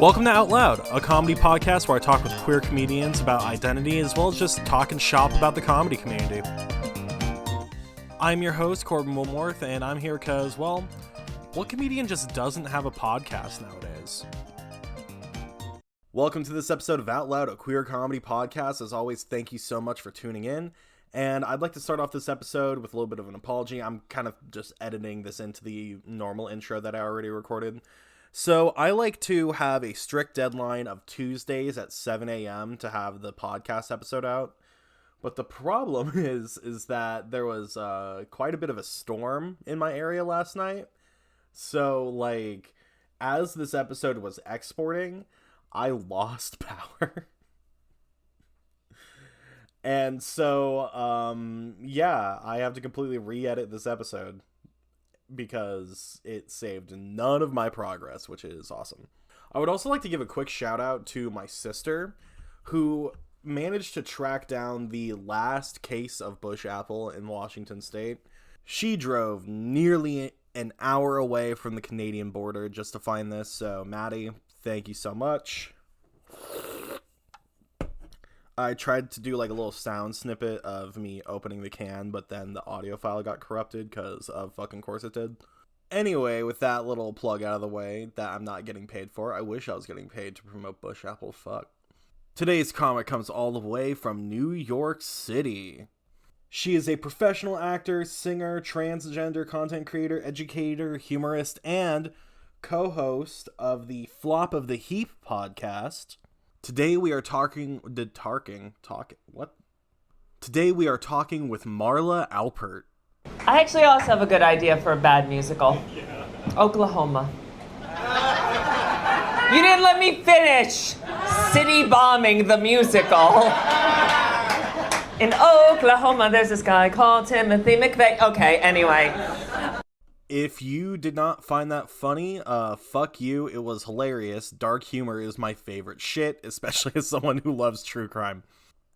Welcome to Out Loud, a comedy podcast where I talk with queer comedians about identity as well as just talk and shop about the comedy community. I'm your host, Corbin Willmorth, and I'm here because, well, what comedian just doesn't have a podcast nowadays? Welcome to this episode of Out Loud, a queer comedy podcast. As always, thank you so much for tuning in. And I'd like to start off this episode with a little bit of an apology. I'm kind of just editing this into the normal intro that I already recorded. So I like to have a strict deadline of Tuesdays at 7 a.m. to have the podcast episode out. But the problem is that there was quite a bit of a storm in my area last night. So, like, as this episode was exporting, I lost power. And so, yeah, I have to completely re-edit this episode because it saved none of my progress, which is awesome. I would also like to give a quick shout out to my sister, who managed to track down the last case of bush apple in Washington State. She drove nearly an hour away from the Canadian border just to find this, so Maddie, thank you so much. I tried to do like a little sound snippet of me opening the can, but then the audio file got corrupted because of fucking course it did. Anyway, with that little plug out of the way that I'm not getting paid for, I wish I was getting paid to promote Bush Apple. Fuck. Today's comic comes all the way from New York City. She is a professional actor, singer, transgender content creator, educator, humorist, and co-host of the Flop of the Heap podcast. Today we are talking with Marla Alpert. I actually also have a good idea for a bad musical. Oklahoma. You didn't let me finish. City Bombing the musical. In Oklahoma, there's this guy called Timothy McVeigh. Okay, anyway. If you did not find that funny, fuck you. It was hilarious. Dark humor is my favorite shit, especially as someone who loves true crime.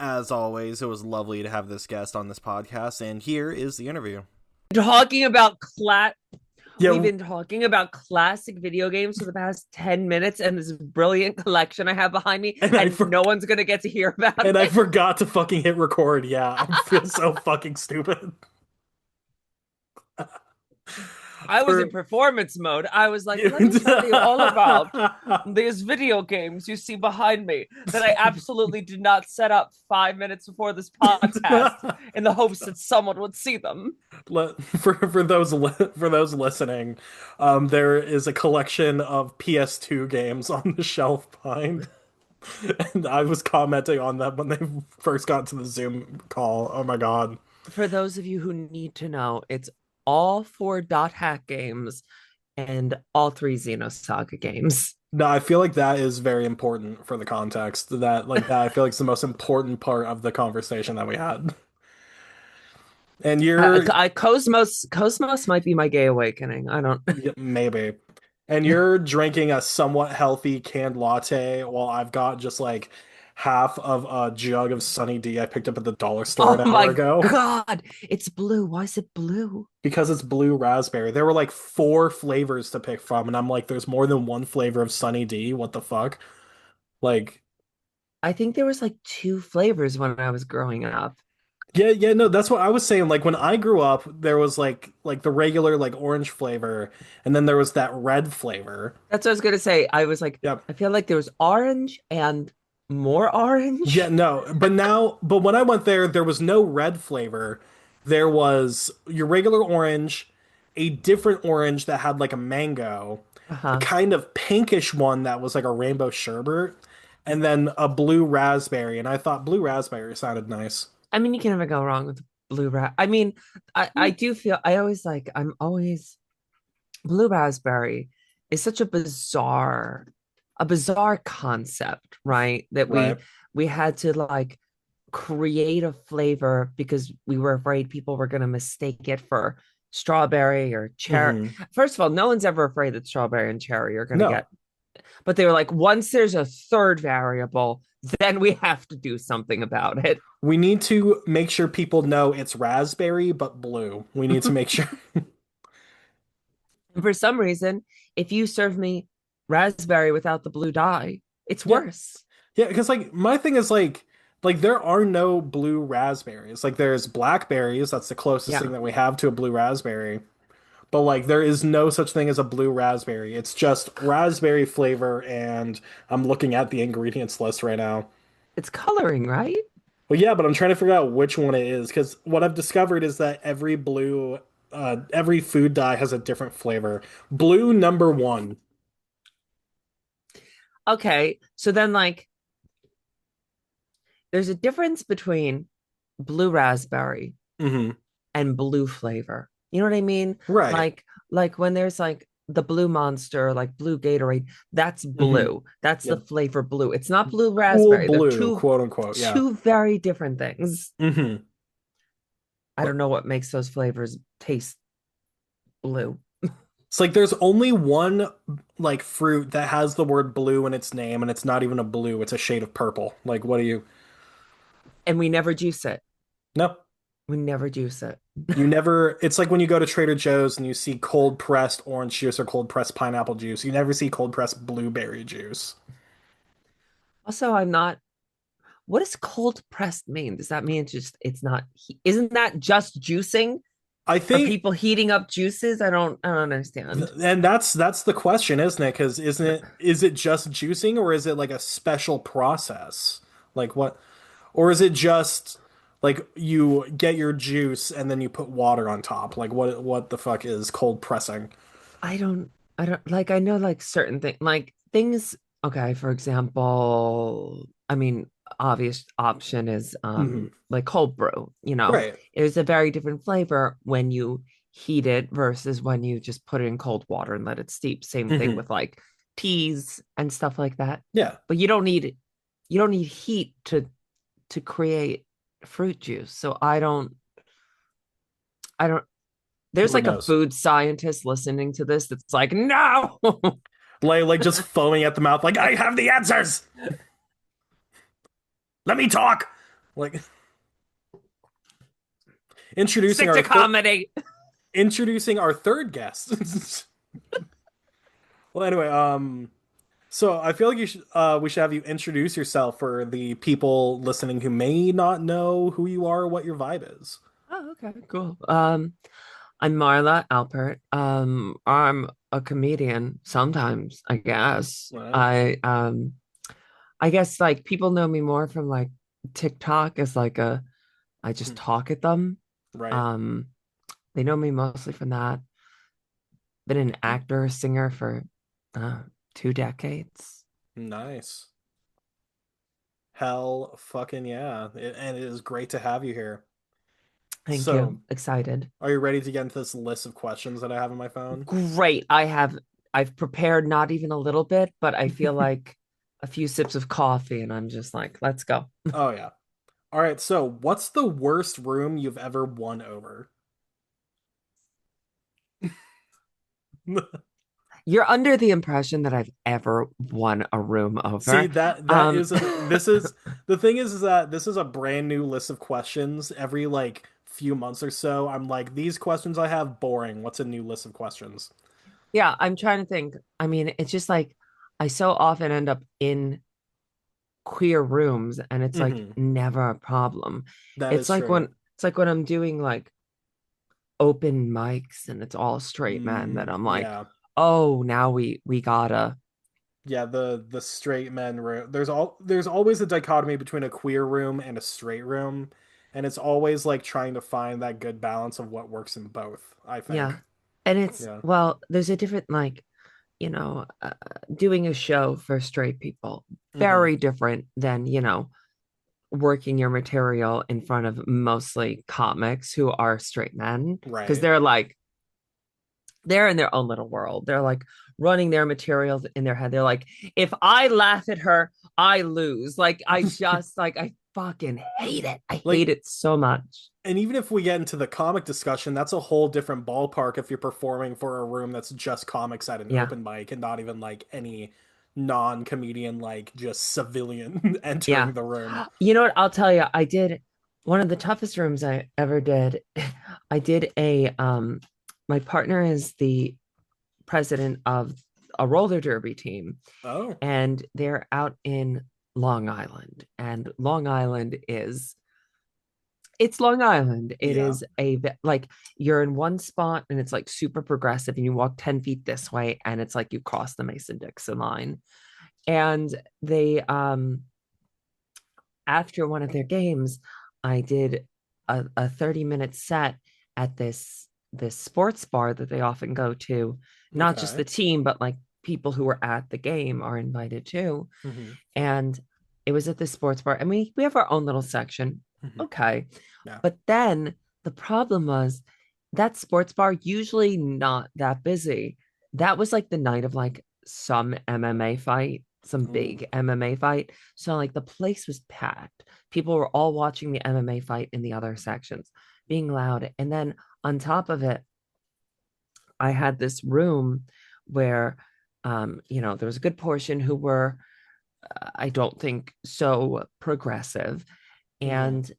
As always, it was lovely to have this guest on this podcast, and here is the interview. We've been talking about classic video games for the past 10 minutes and this brilliant collection I have behind me, and no one's gonna get to hear about it. And I forgot to fucking hit record. Yeah, I feel so fucking stupid. I was in performance mode. I was like, let me tell you all about these video games you see behind me that I absolutely did not set up 5 minutes before this podcast in the hopes that someone would see them. For those listening, there is a collection of PS2 games on the shelf behind. And I was commenting on that when they first got to the Zoom call. Oh my god. For those of you who need to know, it's all 4 Dot Hack games and all 3 Xenosaga games. No, I feel like that is very important for the context. That I feel like it's the most important part of the conversation that we had. And Cosmos might be my gay awakening. I don't. Yeah, maybe. And you're drinking a somewhat healthy canned latte while I've got just like half of a jug of Sunny D I picked up at the dollar store an hour ago. Oh my god, it's blue. Why is it blue? Because it's blue raspberry. There were like 4 flavors to pick from, and I'm like, there's more than one flavor of Sunny D. What the fuck? Like, I think there was like 2 flavors when I was growing up. Yeah, no, that's what I was saying. Like when I grew up, there was like the regular like orange flavor, and then there was that red flavor. That's what I was gonna say. I was like, yep. I feel like there was orange and more orange. Yeah, no, but when I went there was no red flavor. There was your regular orange, a different orange that had like a mango, a kind of pinkish one that was like a rainbow sherbet, and then a blue raspberry. And I thought blue raspberry sounded nice. I mean, you can never go wrong with blue I mean, I do feel blue raspberry is such a bizarre concept, right? That we had to like create a flavor because we were afraid people were going to mistake it for strawberry or cherry. First of all, no one's ever afraid that strawberry and cherry are going to get, but they were like, once there's a third variable, then we have to do something about it. We need to make sure people know it's raspberry, but blue. We need to make sure. For some reason, if you serve me raspberry without the blue dye. It's Yeah. worse. Yeah, because like my thing is like there are no blue raspberries. Like there's blackberries, that's the closest thing Yeah. that we have to a blue raspberry. But like there is no such thing as a blue raspberry. It's just raspberry flavor, and I'm looking at the ingredients list right now. It's coloring, right? Well, yeah, but I'm trying to figure out which one it is because what I've discovered is that every food dye has a different flavor. Blue number one. Okay. So then like there's a difference between blue raspberry Hmm. and blue flavor. You know what I mean? Right. Like when there's like the blue monster, like blue Gatorade, that's Hmm. blue. That's the Yep. flavor blue. It's not blue Cool raspberry. They're blue, quote unquote. Yeah. two very different things. Hmm. I don't know what makes those flavors taste blue. It's like there's only one like fruit that has the word blue in its name, and it's not even a blue, it's a shade of purple. Like, what do you? And we never juice it. No. We never juice it. You never, it's like when you go to Trader Joe's and you see cold pressed orange juice or cold pressed pineapple juice. You never see cold pressed blueberry juice. Also, I'm not. What does cold pressed mean? Does that mean it's not? Isn't that just juicing? I Are think, people heating up juices? I don't understand. and that's the question, isn't it? Because is it just juicing or is it like a special process? Like what? Or is it just like you get your juice and then you put water on top? Like what the fuck is cold pressing? I don't like I know like certain things like things okay, for example, I mean, obvious option is Hmm. like cold brew, you know. Right. It's a very different flavor when you heat it versus when you just put it in cold water and let it steep. Same thing Hmm. with like teas and stuff like that. Yeah. But you don't need heat to create fruit juice. So I don't there's Who like a knows? food scientist listening to this that's like, no. Like just foaming at the mouth, like I have the answers. Let me talk. Like introducing Stick to our third comedy. introducing our third guest. Well, anyway, so I feel like we should have you introduce yourself for the people listening who may not know who you are or what your vibe is. Oh, okay, cool. I'm Marla Alpert. I'm a comedian sometimes, I guess. Wow. I guess like people know me more from like TikTok as like a I just Hmm. talk at them. Right. Um, they know me mostly from that. Been an actor, singer for uh 2 decades. Nice. Hell fucking yeah. And it is great to have you here. Thank So, you. Excited. are you ready to get into this list of questions that I have in my phone? Great. I've prepared not even a little bit, but I feel like a few sips of coffee and I'm just like, let's go. Oh yeah. All right, so what's the worst room you've ever won over? You're under the impression that I've ever won a room See over. that Um is this is the thing is that this is a brand new list of questions. Every like few months or so, I'm like these questions I have boring. What's a new list of questions? yeah, I'm trying to think. I mean, it's just like I so often end up in queer rooms and it's like Hmm. never a problem. That is true. It's like when I'm doing like open mics and it's all straight men that I'm like, Yeah. "Oh, now we gotta." Yeah, the straight men room. There's always a dichotomy between a queer room and a straight room, and it's always like trying to find that good balance of what works in both, I Yeah. think. And it's Yeah. well, there's a different like, you know, doing a show for straight people, Hmm. very different than, working your material in front of mostly comics who are straight men because Right. they're in their own little world. They're like running their materials in their head. They're like, if I laugh at her, I lose. Like I fucking hate it. I hate Like, it so much. and even if we get into the comic discussion, that's a whole different ballpark if you're performing for a room that's just comics at an Yeah. open mic and not even like any non-comedian, like just civilian Yeah. entering the room. You know what? I'll tell you, I did one of the toughest rooms I ever did. I did a my partner is the president of a roller derby team, Oh, and they're out in Long Island. And Long Island is it's Long Island. It yeah. is like you're in one spot and it's like super progressive, and you walk 10 feet this way and it's like you cross the Mason-Dixon line. And they after one of their games, I did a 30-minute set at this sports bar that they often go to. Not just Okay. the team, but like people who were at the game are invited too. Hmm. And it was at this sports bar, and we have our own little section. Hmm. Okay. Yeah. But then the problem was that sports bar usually not that busy. That was like the night of like some MMA fight, some Ooh. big MMA fight. So like the place was packed. People were all watching the MMA fight in the other sections, being loud. And then on top of it, I had this room where there was a good portion who were I don't think so progressive. Hmm. And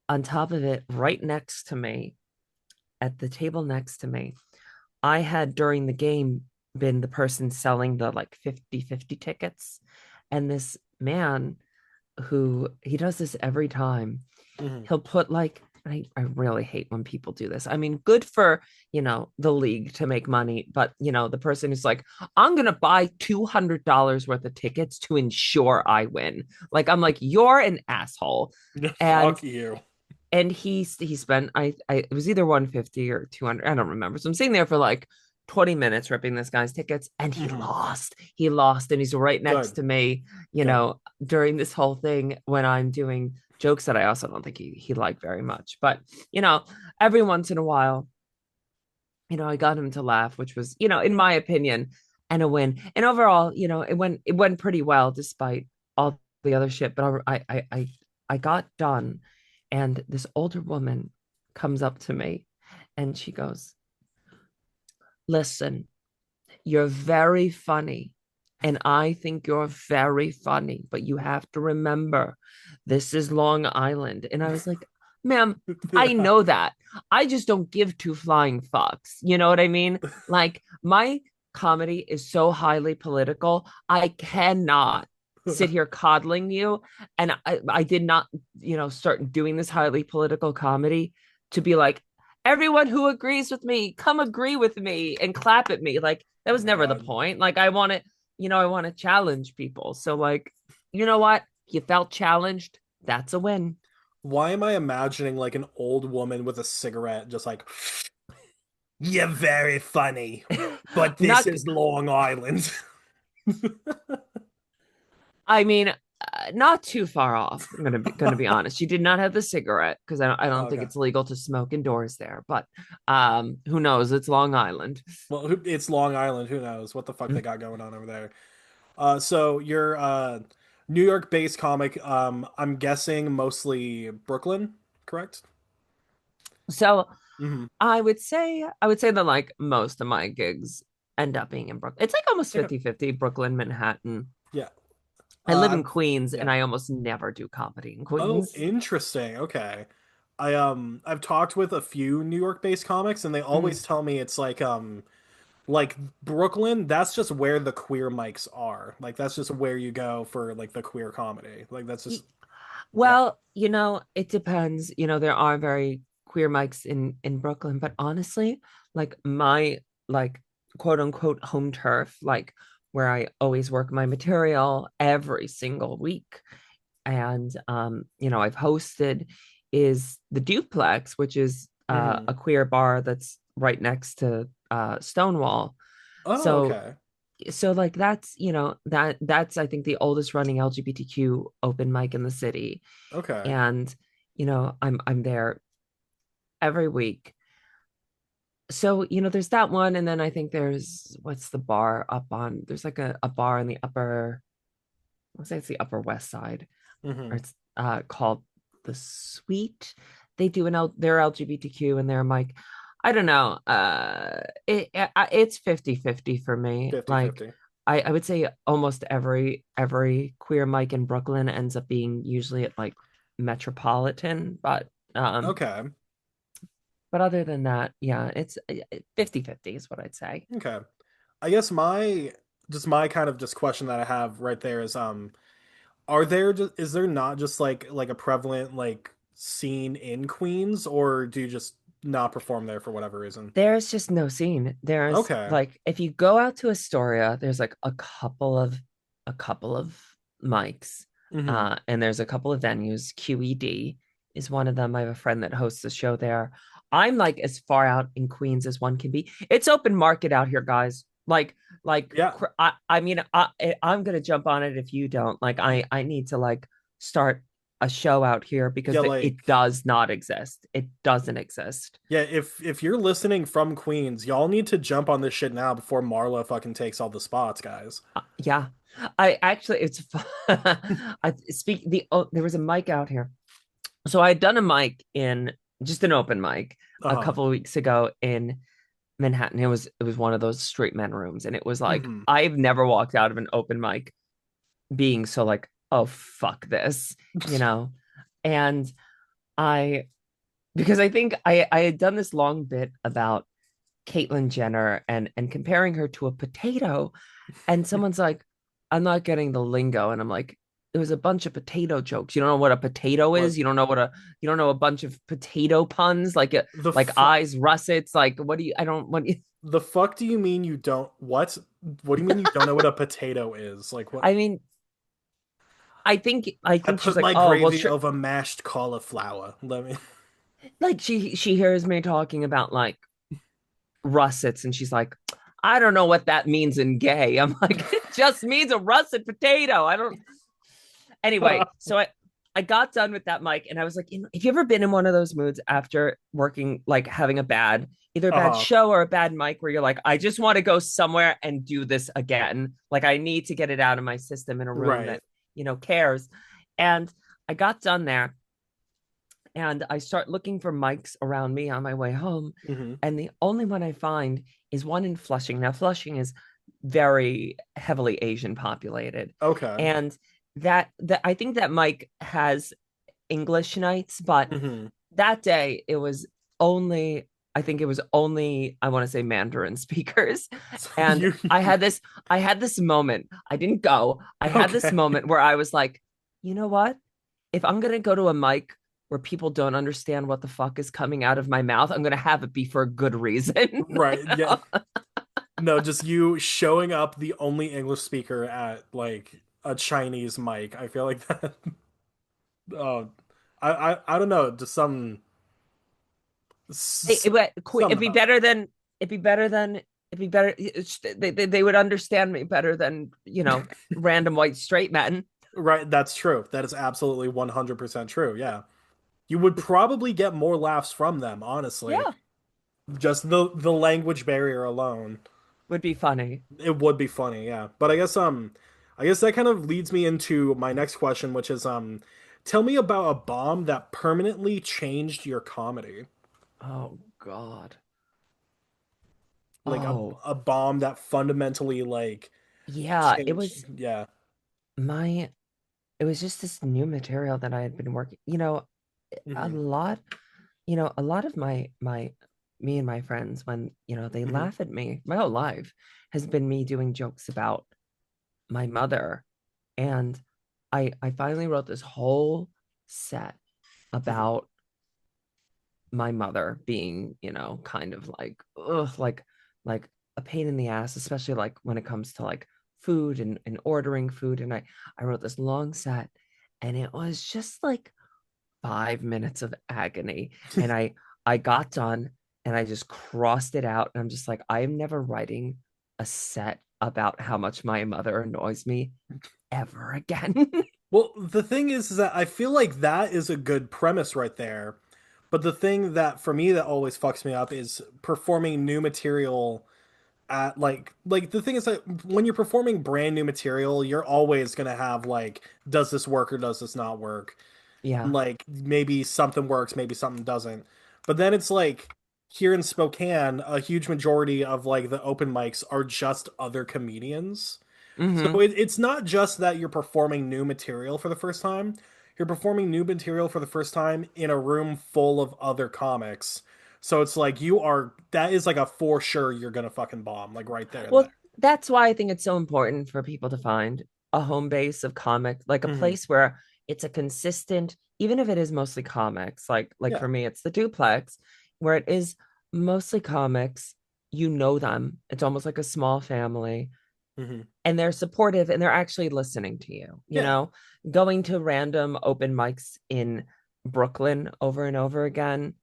on top of it, right next to me, at the table next to me, I had during the game been the person selling the like 50-50 tickets. And this man who he does this every time, Hmm. he'll put like, I really hate when people do this. I mean, good for, the league to make money, but, the person who's like, I'm going to buy $200 worth of tickets to ensure I win. Like, I'm like, you're an asshole. And Fuck you. he spent I it was either 150 or 200, I don't remember. So I'm sitting there for like 20 minutes ripping this guy's tickets, and he Hmm. lost. He lost, and he's right next Good. to me, Good. during this whole thing when I'm doing jokes that I also don't think he liked very much. But every once in a while, I got him to laugh, which was, in my opinion, and a win. And overall, it went pretty well despite all the other shit. But I got done, and this older woman comes up to me, and she goes, "Listen, you're very funny." And I think you're very funny, but you have to remember, this is Long Island. And I was like, ma'am, I Yeah. know that. I just don't give two flying fucks. You know what I mean? Like, my comedy is so highly political. I cannot sit here coddling you. And I did not, start doing this highly political comedy to be like, everyone who agrees with me, come agree with me and clap at me. Like, that Oh was my never the God. point. Like, I want to challenge people. So, like, you know what? You felt challenged. That's a win. Why am I imagining like an old woman with a cigarette just like, you're very funny, but this Not, is Long Island. I mean, not too far off. I'm gonna be honest. She did not have the cigarette because I don't think Okay. it's legal to smoke indoors there. But who knows? It's Long Island. Well, it's Long Island. Who knows what the fuck they got going on over there? So you're New York-based comic. I'm guessing mostly Brooklyn, correct? So Hmm. I would say that like most of my gigs end up being in Brooklyn. It's like almost Okay. 50-50 Brooklyn, Manhattan. Yeah. I live in I've Queens, and yeah. I almost never do comedy in Oh, Queens. interesting. Okay. I've talked with a few New York-based comics, and they Mm. always tell me it's like Brooklyn, that's just where the queer mics are. Like that's just where you go for like the queer comedy. Like that's just yeah. Well, it depends. There are very queer mics in Brooklyn, but honestly, like my like quote unquote home turf, like where I always work my material every single week, and I've hosted, is the Duplex, which is Hmm. a queer bar that's right next to Stonewall. Oh, So okay. like that's I think the oldest running LGBTQ open mic in the city. Okay. And I'm there every week. So there's that one, and then I think there's, what's the bar up on, there's like a bar in the upper, let's say it's the Upper West Side, or Hmm. it's called the Suite. They do their LGBTQ, and they're like, I don't know, it's 50-50 for me. Like, 50-50. I would say almost every queer mic in Brooklyn ends up being usually at like Metropolitan, um Okay. but other than that, yeah, it's 50-50 is what I'd say. Okay. I guess my kind of just question that I have right there is are there just is there not just like a prevalent like scene in Queens, or do you just not perform there for whatever reason? There's just no scene. There's Okay. like if you go out to Astoria, there's like a couple of mics. Hmm. And there's a couple of venues. QED is one of them. I have a friend that hosts a show there. I'm like as far out in Queens as one can be. It's open market out here, guys. Yeah. I mean, I'm gonna jump on it if you don't. Like, I need to like start a show out here Yeah, because it like does not exist. It doesn't exist. yeah, if you're listening from Queens, y'all need to jump on this shit now before Marla fucking takes all the spots, guys. Yeah, I actually it's I speak the oh, there was a mic out here. So I had done a mic in just an open mic a Uh-huh. couple of weeks ago in Manhattan. It was one of those straight men rooms, and it was like Hmm. I've never walked out of an open mic being so like, oh fuck this, you know. And I because I think I had done this long bit about Caitlyn Jenner and comparing her to a potato. And someone's like, I'm not getting the lingo. And I'm like, it was a bunch of potato jokes. You don't know what a potato What is. You don't know a bunch of potato puns the like fu eyes, russets. Like, what do you, I don't, what do you, the fuck do you mean you don't what do you mean you don't know what a potato is? Like what? I mean, I I think she's put like, my oh, well, gravy sure. over mashed cauliflower. Let me Like she hears me talking about like russets and she's like, I don't know what that means in gay. I'm like, it just means a russet potato. I don't, anyway, so I got done with that mic and I was like, have you ever been in one of those moods after working, like having a bad, either a bad Uh-huh. show or a bad mic where you're like, I just want to go somewhere and do this again. Like I need to get it out of my system in a room Right. that, cares. And I got done there and I start looking for mics around me on my way home. Hmm. And the only one I find is one in Flushing. Now, Flushing is very heavily Asian populated. Okay. And that I think that mic has English nights, but Hmm. that day it was only I think it was only I want to say Mandarin speakers. So And I had this moment. I didn't go. I had this okay. moment where I was like, you know what? If I'm gonna go to a mic where people don't understand what the fuck is coming out of my mouth, I'm gonna have it be for a good reason. Right. Yeah. No, just you showing up the only English speaker at like a Chinese mic. I feel like that. Oh, I don't know. Just it, it'd something be about better that. than it'd be better than it'd be better. They would understand me better than random white straight men. Right. That's true. That is absolutely 100% true. Yeah. You would probably get more laughs from them, honestly. Yeah, Just the language barrier alone. would be funny. It would be funny, yeah. But I guess that kind of leads me into my next question, which is tell me about a bomb that permanently changed your comedy. Oh God. Like Oh a bomb that fundamentally like yeah, changed, yeah. my it was just this new material that I had been working. A Hmm. lot, a lot of my me and my friends when they Hmm. laugh at me. My whole life has been me doing jokes about my mother, and I finally wrote this whole set Hmm. about my mother being, kind of like, ugh, like a pain in the ass, especially like when it comes to like food and ordering food. And I wrote this long set, and it was just like 5 minutes of agony. And I got done and I just crossed it out. And I'm just like, I am never writing a set about how much my mother annoys me ever again. Well, the thing is that I feel like that is a good premise right there. But the thing that for me that always fucks me up is performing new material at like the thing is that when you're performing brand new material, you're always gonna have like, does this work or does this not work? Yeah. Like maybe something works, maybe something doesn't. But then it's like here in Spokane, a huge majority of like the open mics are just other comedians. So Hmm. it's not just that you're performing new material for the first time. You're performing new material for the first time in a room full of other comics. So it's like that is like a for sure you're gonna fucking bomb, like right there and Well, there. that's why I think it's so important for people to find a home base of comics, like a Hmm. place where it's a consistent, even if it is mostly comics, like Yeah. for me, it's the duplex, where it is mostly comics. You know them. It's almost like a small family, Hmm. and they're supportive and they're actually listening to you, Yeah. going to random open mics in Brooklyn over and over again,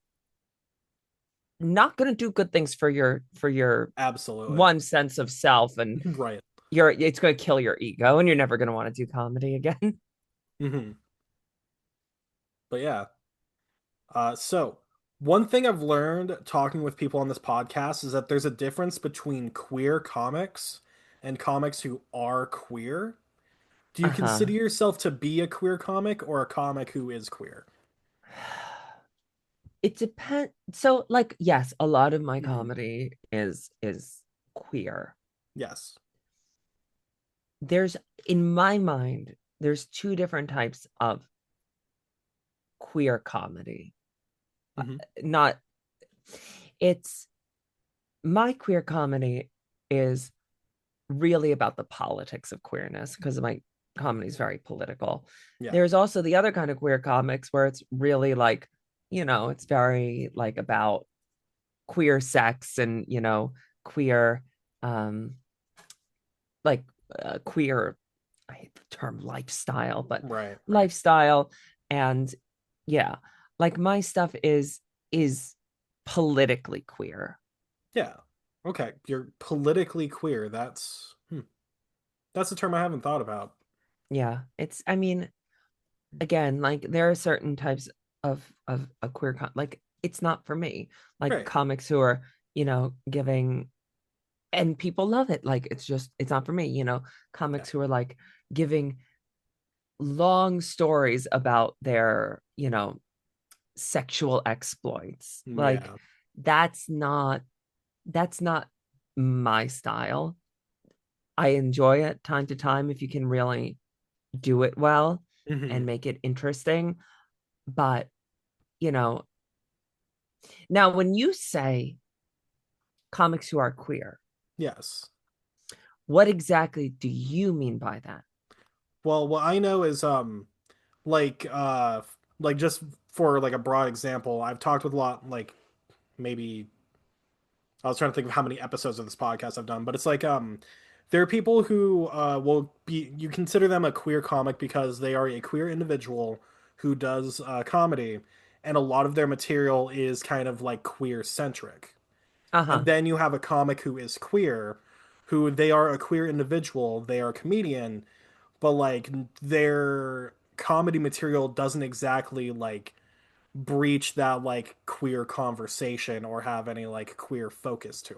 not going to do good things for your Absolutely. one sense of self, and Right. it's going to kill your ego and you're never going to want to do comedy again. Hmm. But yeah. So one thing I've learned talking with people on this podcast is that there's a difference between queer comics and comics who are queer. Do you Uh-huh. consider yourself to be a queer comic or a comic who is queer? It depends. So like yes, a lot of my Hmm. comedy is queer. Yes. There's in my mind there's two different types of queer comedy. Hmm. Not it's My queer comedy is really about the politics of queerness because my comedy is very political. Yeah. There's also the other kind of queer comics where it's really like, it's very like about queer sex and, queer, um, like queer, I hate the term lifestyle, but Right. Right. lifestyle. And yeah, like my stuff is politically queer. Yeah. Okay. You're politically queer. That's a term I haven't thought about. Yeah. I mean, again, like there are certain types of queer like it's not for me. Like Right. comics who are, giving, and people love it. Like it's not for me, Yeah. comics who are like giving long stories about their, sexual exploits. Like Yeah. that's not that's not my style. I enjoy it time to time if you can really do it well Hmm. and make it interesting. But, you know, now when you say comics who are queer, Yes. what exactly do you mean by that? Well, what I know is like uh like just for like a broad example, I've talked with a lot like maybe I was trying to think of how many episodes of this podcast I've done, but it's like there are people who will be you consider them a queer comic because they are a queer individual who does comedy, and a lot of their material is kind of like queer centric. And Uh-huh. then you have a comic who is queer, who they are a queer individual, they are a comedian, but like their comedy material doesn't exactly like breach that like queer conversation or have any like queer focus to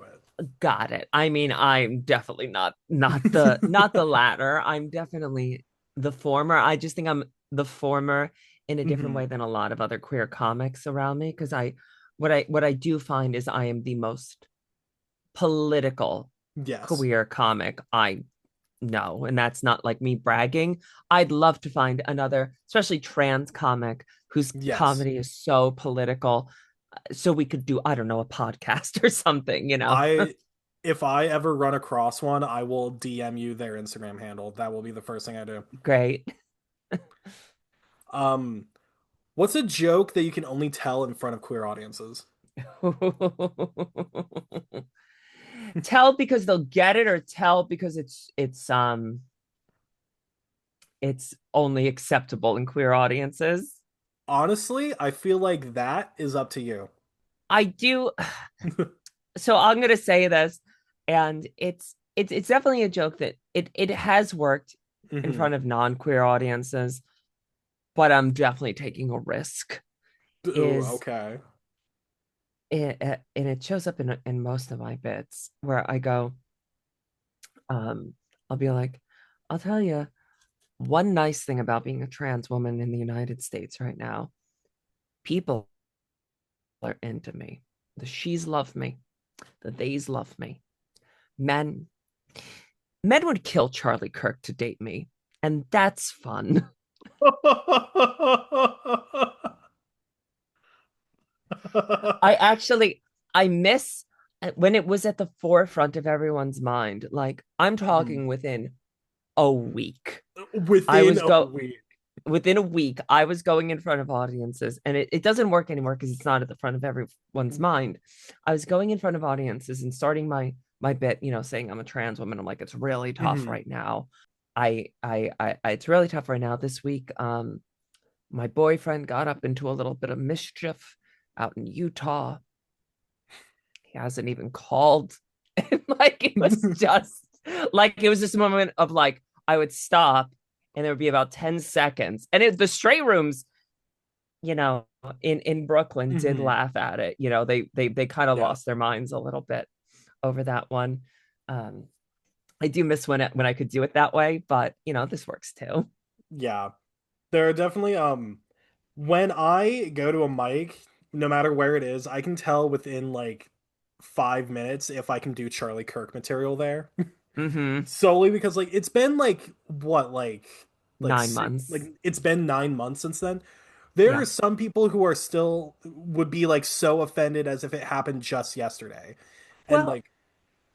Got it. I mean, I'm definitely not the latter. I'm definitely the former. I just think I'm the former in a it. different Hmm. way than a lot of other queer comics around me because what I do find is I am the most political Yes. queer comic I know, and that's not like me bragging. I'd love to find another, especially trans comic whose Yes. comedy is so political, so we could do, I don't know, a podcast or something. I if I ever run across one, I will DM you their Instagram handle. That will be the first thing I do. Great. Um, what's a joke that you can only tell in front of queer audiences? Tell because they'll get it, or tell because it's only acceptable in queer audiences. Honestly, I feel like that is up to you. I do. So I'm gonna say this, and it's definitely a joke that it has worked in Hmm. front of non-queer audiences, but I'm definitely taking a risk. Ooh, Is okay. and it shows up in most of my bits where I go, um, I'll be like, I'll tell you one nice thing about being a trans woman in the United States right now. People are into me. The she's love me. The theys love me. Men men would kill Charlie Kirk to date me, and that's fun. I actually I miss when it was at the forefront of everyone's mind, like I'm Mhm. talking within a week. I Within was a go week. Within a week, I was going in front of audiences, and it doesn't work anymore because it's not at the front of everyone's mind. I was going in front of audiences and starting my bit, saying I'm a trans woman. I'm like, it's really tough Mhm. right now. It's really tough right now. This week, my boyfriend got up into a little bit of mischief out in Utah. He hasn't even called. And like it was just like it was this moment of like I would stop and there would be about 10 seconds. And the straight rooms, you know, in Brooklyn did Mhm. laugh at it. They kind of Yeah. lost their minds a little bit over that one. Um, I do miss when I could do it that way, but this works too. Yeah. There are definitely when I go to a mic, no matter where it is, I can tell within like 5 minutes if I can do Charlie Kirk material there. Mm-hmm. Solely because like it's been like what Nine months. it's been 9 months since then. There Yeah. are some people who are still would be like so offended as if it happened just yesterday. And Well, like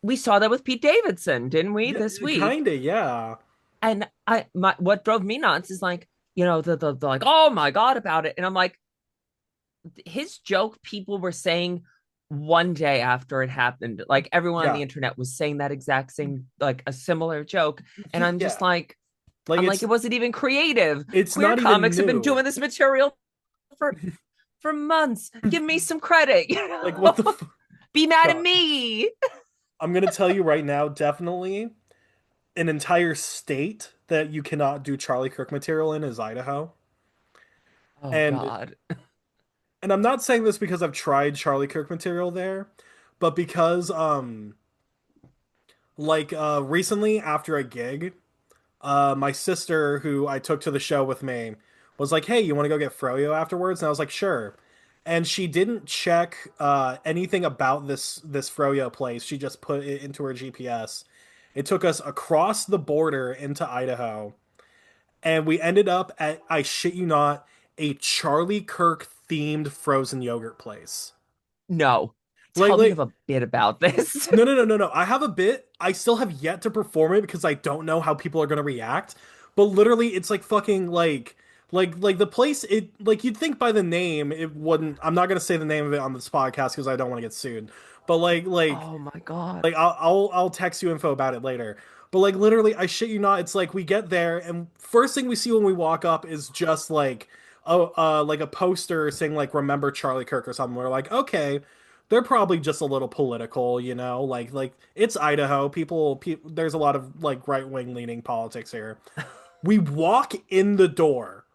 we saw that with Pete Davidson, didn't we, yeah, this week? kinda, yeah. And what drove me nuts is like, the like, oh my God about it. And I'm like, his joke, people were saying one day after it happened, like everyone on the Yeah. internet was saying that exact same, like a similar joke. And I'm Yeah. just like, Like it wasn't even creative. it's Queer not even comics have been new. doing this material for months. Give me some credit, Like what the Be mad at God. me. I'm gonna tell you right now, definitely an entire state that you cannot do Charlie Kirk material in is Idaho. Oh And God. I'm not saying this because I've tried Charlie Kirk material there, but because recently after a gig, my sister who I took to the show with me was like, "Hey, you want to go get froyo afterwards?" And I was like, "Sure." And she didn't check anything about this froyo place. She just put it into her GPS. It took us across the border into Idaho, and we ended up at, I shit you not, a Charlie Kirk themed frozen yogurt place. No. Like Tell me like of a bit about this. no. I have a bit. I still have yet to perform it because I don't know how people are gonna react. But literally, it's like fucking like the place. It like you'd think by the name it wouldn't. I'm not gonna say the name of it on this podcast because I don't want to get sued. But Oh my God. like I'll text you info about it later. But like literally, I shit you not, it's like we get there and first thing we see when we walk up is just like a poster saying like remember Charlie Kirk or something. We're like, okay, they're probably just a little political, like it's Idaho. People there's a lot of like right wing leaning politics here. We walk in the door.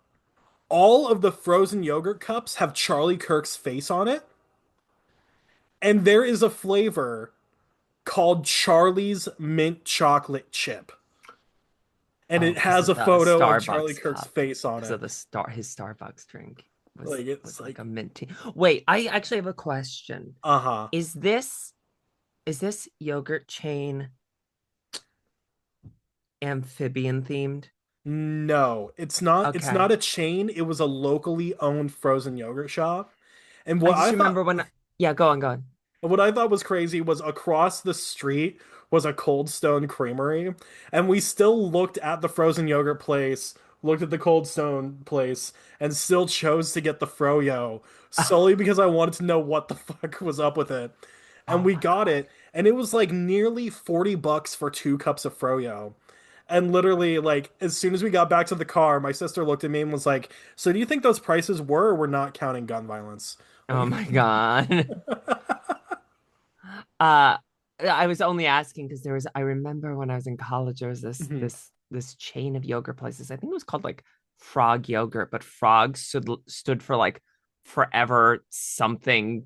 All of the frozen yogurt cups have Charlie Kirk's face on it, and there is a flavor called Charlie's Mint Chocolate Chip. And Oh, it because has of a the photo of Charlie Starbucks Kirk's cup. face on Because it. of his Starbucks drink was Like it's was like like, a minty. Wait, I actually have a question. uh-huh. Is this yogurt chain amphibian themed? No, it's not Okay. a chain. It was a locally owned frozen yogurt shop. And I just remember when yeah, go on. what I thought was crazy was across the street was a Cold Stone Creamery, and we still looked at the frozen yogurt place, looked at the Cold Stone place, and still chose to get the froyo solely because I wanted to know what the fuck was up with it. And Oh we my got God. it, and it was like nearly $40 for 2 cups of froyo. And literally, like, as soon as we got back to the car, my sister looked at me and was like, "So do you think those prices were or were not counting gun violence?" Oh Like, my God. Uh I was only asking because I remember when I was in college, there was this chain of yogurt places. I think it was called like Frog Yogurt, but frog stood for like forever something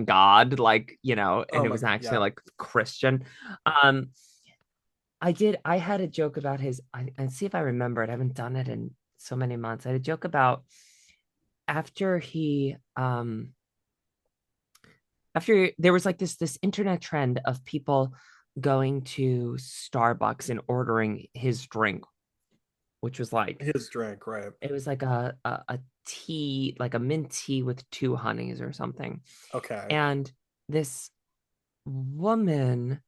God, like, and oh it my was God, actually yeah. like Christian. Um, I had a joke about and see if I remember it. I haven't done it in so many months. I had a joke about after he after there was like this internet trend of people going to Starbucks and ordering his drink, which was like His drink, right? it was like a tea, like a mint tea with two honeys or something. Okay. And this woman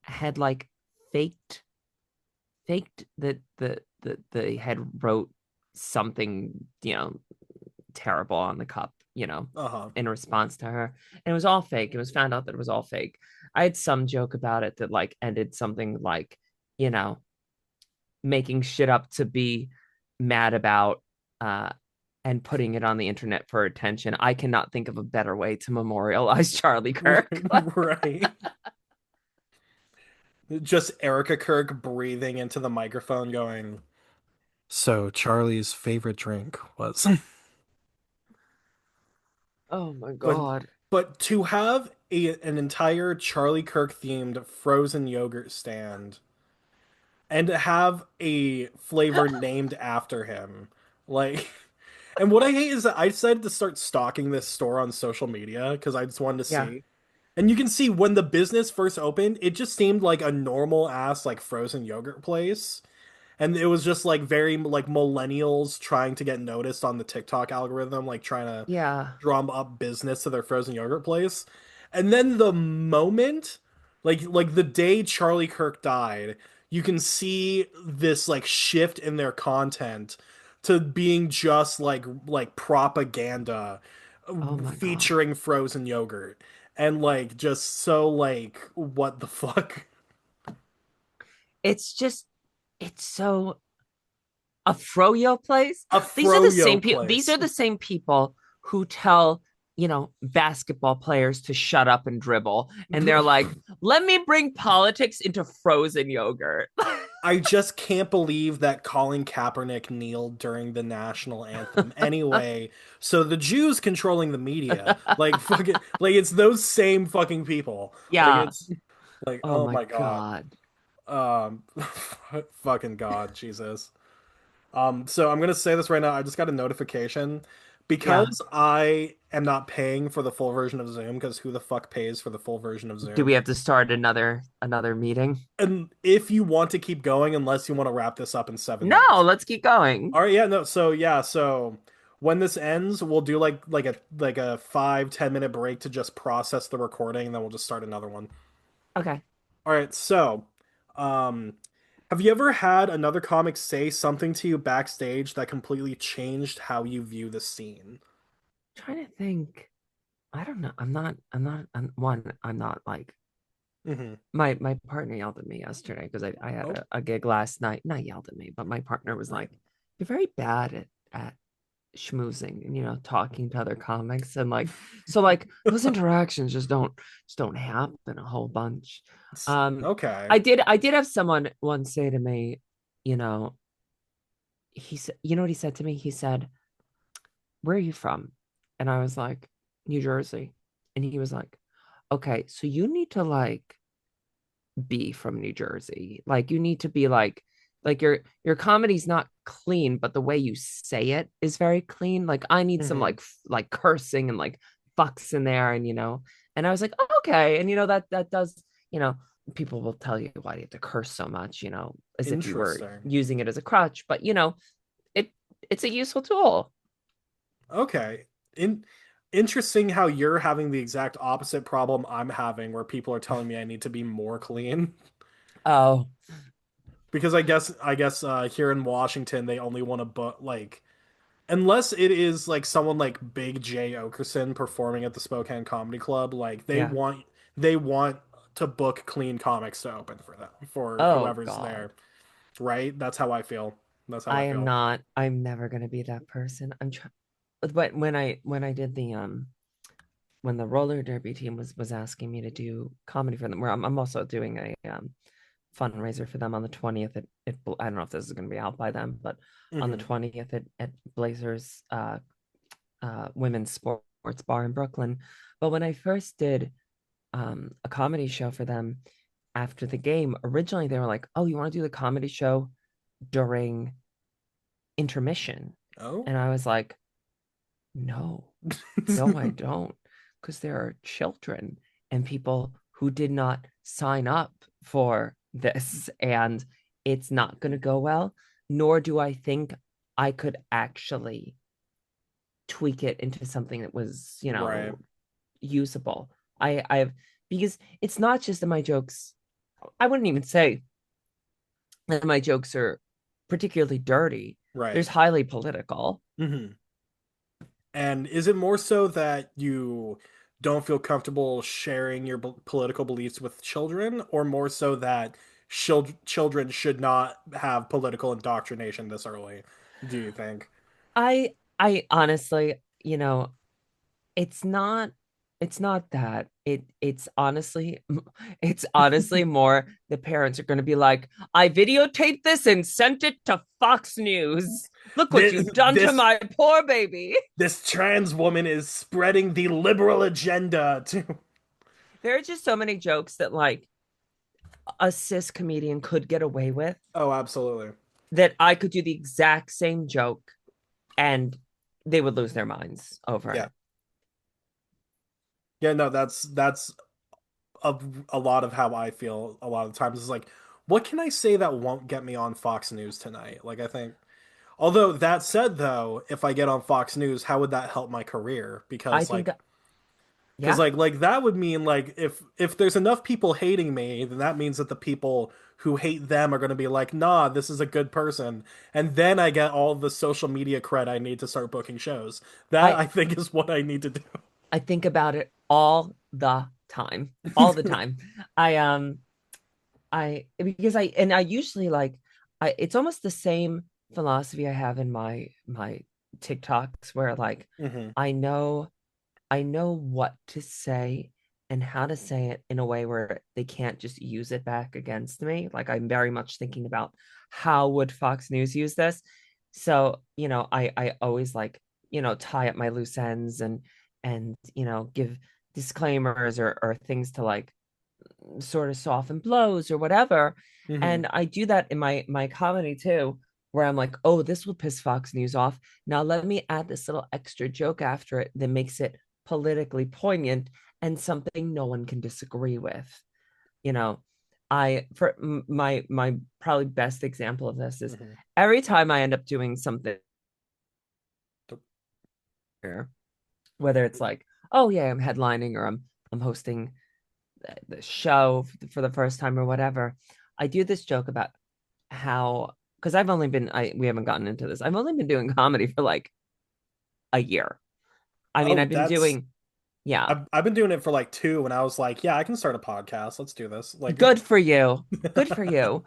had like faked that they had wrote something, terrible on the cup, Uh-huh. in response to her. And it was all fake. It was found out that it was all fake. I had some joke about it that like ended something like, you know, making shit up to be mad about, uh and putting it on the internet for attention. I cannot think of a better way to memorialize Charlie Kirk. Right. Just Erica Kirk breathing into the microphone going, so Charlie's favorite drink was Oh my but god. but to have an entire Charlie Kirk themed frozen yogurt stand and to have a flavor named after him. Like, and what I hate is that I decided to start stalking this store on social media because I just wanted to Yeah. see. And you can see when the business first opened, it just seemed like a normal ass like frozen yogurt place. And it was just like very like millennials trying to get noticed on the TikTok algorithm, like trying to Yeah. drum up business to their frozen yogurt place. And then the moment, like the day Charlie Kirk died, you can see this like shift in their content to being just like propaganda Oh my god. featuring frozen yogurt and like just so like what the fuck. It's just it's so a froyo place. A These are the froyo same people. These place. are the same people who tell, basketball players to shut up and dribble. And they're like, let me bring politics into frozen yogurt. I just can't believe that Colin Kaepernick kneeled during the national anthem. Anyway, so the Jews controlling the media, like fucking, like it's those same fucking people. Like Yeah. it's like, Oh oh my my God, God. um, fucking God, Jesus. So I'm gonna say this right now. I just got a notification Yeah. because I am not paying for the full version of Zoom. Because who the fuck pays for the full version of Do we Zoom? have to start another meeting? And if you want to keep going, unless you want to wrap this up in 7 minutes. No, let's keep going. All right, yeah, no, so yeah, so when this ends, we'll do like a 5-10 minute break to just process the recording, and then we'll just start another one. Okay. All right, so um have you ever had another comic say something to you backstage that completely changed how you view the scene? Trying to think. I don't know. I'm not like Hmm. my partner yelled at me yesterday because I had Oh, a gig last night. Not yelled at me, but my partner was like, "You're very bad at schmoozing and talking to other comics and like so like those interactions just don't happen a whole bunch." Um, okay. I did have someone once say to me, you know, he said, you know what he said to me? He said, "Where are you from?" And I was like, "New Jersey." And he was like, "Okay, so you need to like be from New Jersey. Like you need to be like your comedy's not clean, but the way you say it is very clean. Like I need some Hmm. like cursing and like fucks in there and and I was like, oh, okay. And that does, people will tell you why do you have to curse so much, as if you were Interesting. using it as a crutch, but it it's a useful tool. Okay. In Interesting how you're having the exact opposite problem I'm having, where people are telling me I need to be more clean. Oh, Because I guess here in Washington they only want to book like unless it is like someone like Big J Okerson performing at the Spokane Comedy Club, like yeah. they want to book clean comics to open for them for Oh whoever's God. there, right? That's how I feel. That's how I feel. I'm never gonna be that person. I'm trying but when I did when the roller derby team was asking me to do comedy for them, where I'm also doing a fundraiser for them on the 20th. I don't know if this is going to be out by then, but on the Hmm. 20th at Blazers women's sports bar in Brooklyn. But when I first did a comedy show for them after the game, originally they were like, "Oh, you want to do the comedy show during intermission?" Oh. And I was like, "No, no, I don't, because there are children and people who did not sign up for this, and it's not going to go well. Nor do I think I could actually tweak it into something that was, Right. usable. I've because it's not just that my jokes, I wouldn't even say that my jokes are particularly dirty. Right. There's highly political. Hmm. And is it more so that you don't feel comfortable sharing your political beliefs with children, or more so that children should not have political indoctrination this early, do you think? I honestly, it's not it's not that. It's honestly more the parents are going to be like, "I videotaped this and sent it to Fox News. Look what This you've done to this my poor baby." this trans woman is spreading the liberal agenda to. There are just so many jokes that like a cis comedian could get away with Oh, absolutely. that I could do the exact same joke and they would lose their minds over Yeah. it. Yeah, no, that's a, a lot of how I feel a lot of the times is like, what can I say that won't get me on Fox News tonight? Like I think, although that said though, if I get on Fox News, how would that help my career? I Because think, yeah, like that would mean like if there's enough people hating me, then that means that the people who hate them are going to be like, "Nah, this is a good person." And then I get all the social media cred I need to start booking shows. That I I think is what I need to do. I think about it all the time. All the time. I I because I usually like I it's almost the same philosophy I have in my TikToks where like Hmm. I know I know what to say and how to say it in a way where they can't just use it back against me. Like I'm very much thinking about how would Fox News use this. So, I always like, tie up my loose ends and give disclaimers or things to like sort of soften blows or whatever. Hmm. And I do that in my comedy too, where I'm like, oh, this will piss Fox News off. Now let me add this little extra joke after it that makes it politically poignant and something no one can disagree with. You know, I for my probably best example of this is Hmm. every time I end up doing something here, whether it's like, oh yeah, I'm headlining or I'm hosting the show for the first time or whatever, I do this joke about how because I've only been I we haven't gotten into this. I've only been doing comedy for like a year. I mean, Oh, I've been that's doing yeah, I've been doing it for like two, and I was like, yeah, I can start a podcast. Let's do this. Like, good for you. Good for you.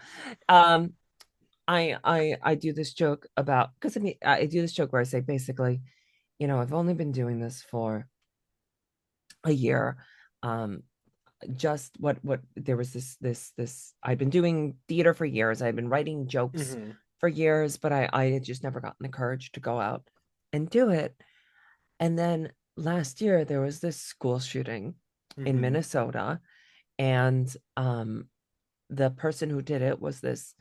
Um I do this joke about because I do this joke where I say basically, I've only been doing this for a year. Um just what there was this I've been doing theater for years. I've been writing jokes hmm. for years, but I had just never gotten the courage to go out and do it. And then last year there was this school shooting in Hmm. Minnesota, and the person who did it was this,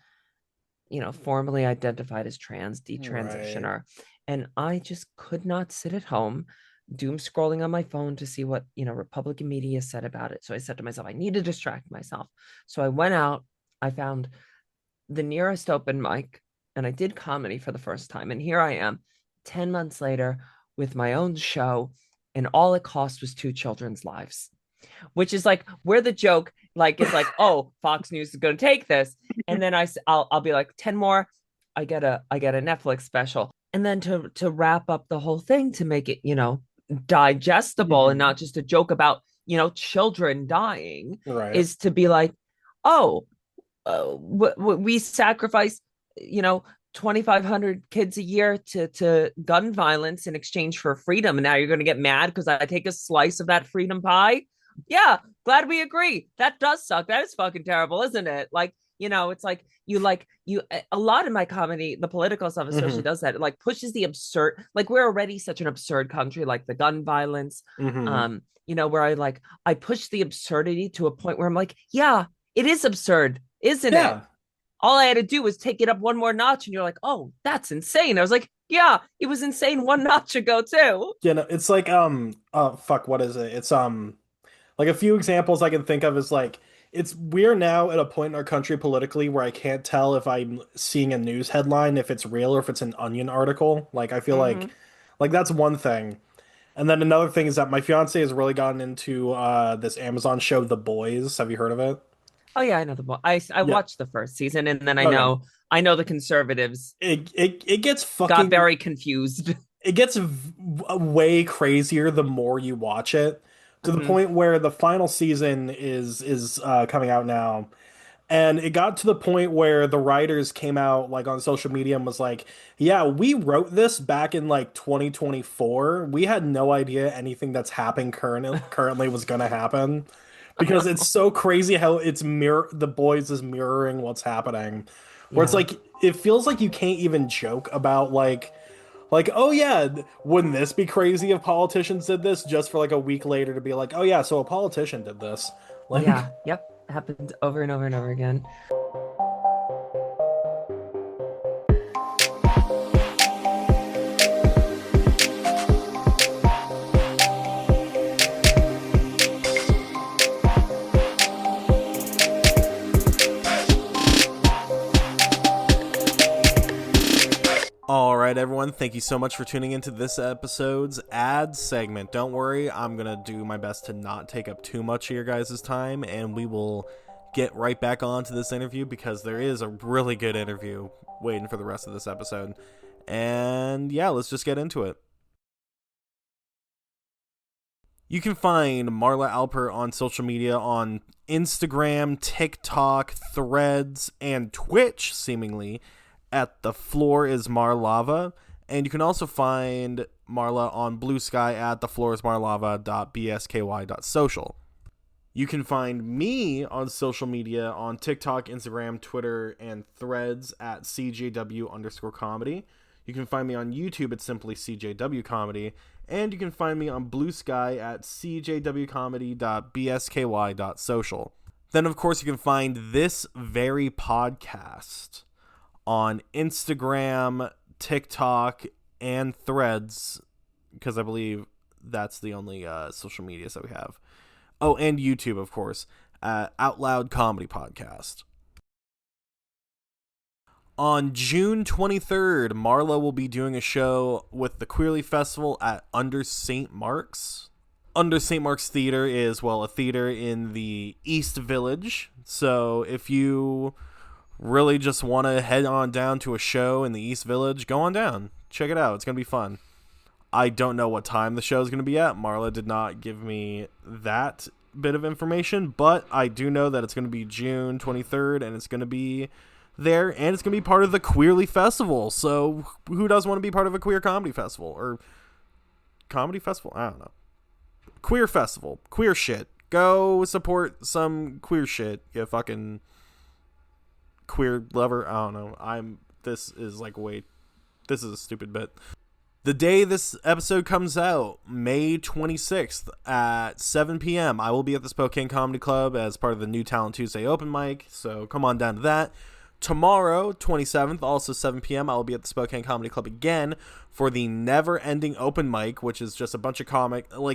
formally identified as trans Right. detransitioner. And I just could not sit at home doom scrolling on my phone to see what, Republican media said about it. So I said to myself, I need to distract myself. So I went out, I found the nearest open mic, and I did comedy for the first time. And here I am 10 months later with my own show, and all it cost was two children's lives, which is like where the joke like is like, oh, Fox News is going to take this, and then I'll be like 10 more, I get a Netflix special, and then to wrap up the whole thing to make it digestible and Hmm. not just a joke about children dying Right. is to be like, oh, we sacrifice, you know, 2,500 kids a year to gun violence in exchange for freedom. And now you're going to get mad because I take a slice of that freedom pie. Yeah, glad we agree. That does suck. That is fucking terrible, isn't it? Like, it's like you a lot of my comedy, the political stuff especially Hmm. does that. It like pushes the absurd, like we're already such an absurd country, like the gun violence. Hmm. Where I push the absurdity to a point where I'm like, yeah, it is absurd, isn't it? Yeah. All I had to do was take it up one more notch, and you're like, oh, that's insane. I was like, yeah, it was insane one notch ago too. You know, it's like fuck, what is it? It's like a few examples I can think of is like we're now at a point in our country politically where I can't tell if I'm seeing a news headline if it's real or if it's an Onion article. Like I feel Mm-hmm. like that's one thing. And then another thing is that my fiance has really gotten into this Amazon show, The Boys. Have you heard of it? Oh yeah, I know the boy. I Yeah. watched the first season, and then I Okay. know I know the conservatives It gets got fucking very confused. it gets way crazier the more you watch it, to the Hmm. point where the final season is coming out now. And it got to the point where the writers came out like on social media and was like, "Yeah, we wrote this back in like 2024. We had no idea anything that's happening currently was gonna happen." Because it's so crazy how the boys is mirroring what's happening. Where it's Yeah. like it feels like you can't even joke about like, oh yeah, wouldn't this be crazy if politicians did this just for like a week later to be like, oh yeah, so a politician did this. Like, Yeah. Yep. Happened over and over and over again. all right, everyone, thank you so much for tuning into this episode's ad segment. Don't worry, I'm going to do my best to not take up too much of your guys' time, and we will get right back on to this interview because there is a really good interview waiting for the rest of this episode. And yeah, let's just get into it. You can find Marla Alpert on social media on Instagram, TikTok, Threads, and Twitch, seemingly, at The Floor is Marlava. And you can also find Marla on Bluesky at thefloorismarlava.bsky.social. You can find me on social media on TikTok, Instagram, Twitter, and Threads at CJW_comedy. You can find me on YouTube at simply CJW Comedy. And you can find me on Bluesky at cjwcomedy.bsky.social. Then, of course, you can find this very podcast on Instagram, TikTok, and Threads, because I believe that's the only social medias that we have. Oh, and YouTube, of course, Out Loud Comedy Podcast. On June 23rd, Marla will be doing a show with the Queerly Festival at Under St. Mark's. Under St. Mark's Theater is, well, a theater in the East Village. So if you really just want to head on down to a show in the East Village, go on down. Check it out. It's going to be fun. I don't know what time the show is going to be at. Marla did not give me that bit of information, but I do know that it's going to be June 23rd, and it's going to be there, and it's going to be part of the Queerly Festival. So who doesn't want to be part of a queer comedy festival? Or comedy festival? I don't know. Queer festival. Queer shit. Go support some queer shit, you fucking queer lover. I don't know. This is a stupid bit. The day this episode comes out, May 26th at 7 p.m., I will be at the Spokane Comedy Club as part of the New Talent Tuesday open mic, so come on down to that. Tomorrow, 27th, also 7 p.m., I will be at the Spokane Comedy Club again for the Never Ending Open Mic, which is just a bunch of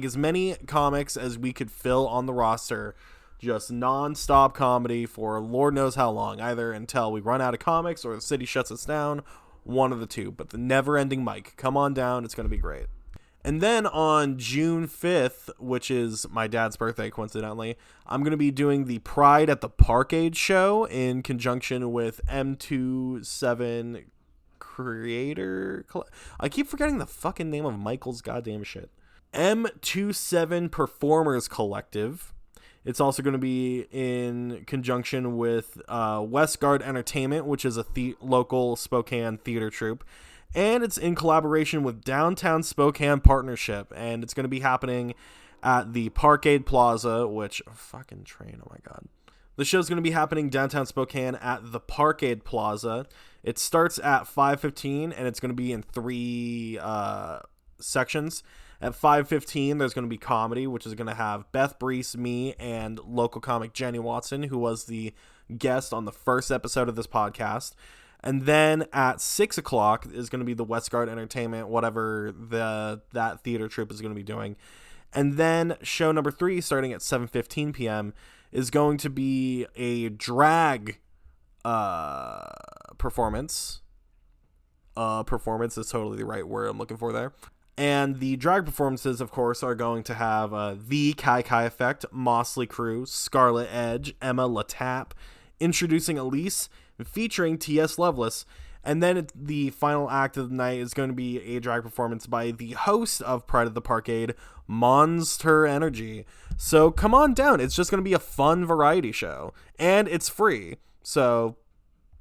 as many comics as we could fill on the roster, just non-stop comedy for Lord knows how long, either until we run out of comics or the city shuts us down. One of the two, but the never-ending mic. Come on down. It's going to be great. And then on June 5th, which is my dad's birthday, coincidentally, I'm going to be doing the Pride at the Parkade show in conjunction with M27 Creator. I keep forgetting the fucking name of Michael's goddamn shit. M27 Performers Collective. It's also going to be in conjunction with Westgard Entertainment, which is a local Spokane theater troupe. And it's in collaboration with Downtown Spokane Partnership. And it's going to be happening at the Parkade Plaza, which... fucking train, oh my god. The show's going to be happening downtown Spokane at the Parkade Plaza. It starts at 5:15, and it's going to be in 3 sections. At 5:15, there's going to be comedy, which is going to have Beth Brees, me, and local comic Jenny Watson, who was the guest on the first episode of this podcast. And then at 6 o'clock is going to be the Westgard Entertainment, whatever that theater troupe is going to be doing. And then show number 3, starting at 7:15 p.m., is going to be a drag performance. Performance is totally the right word I'm looking for there. And the drag performances, of course, are going to have The Kai Kai Effect, Mosley Crew, Scarlet Edge, Emma LaTappe, Introducing Elise, featuring T.S. Lovelace. And then the final act of the night is going to be a drag performance by the host of Pride of the Parkade, Monster Energy. So come on down. It's just going to be a fun variety show. And it's free. So,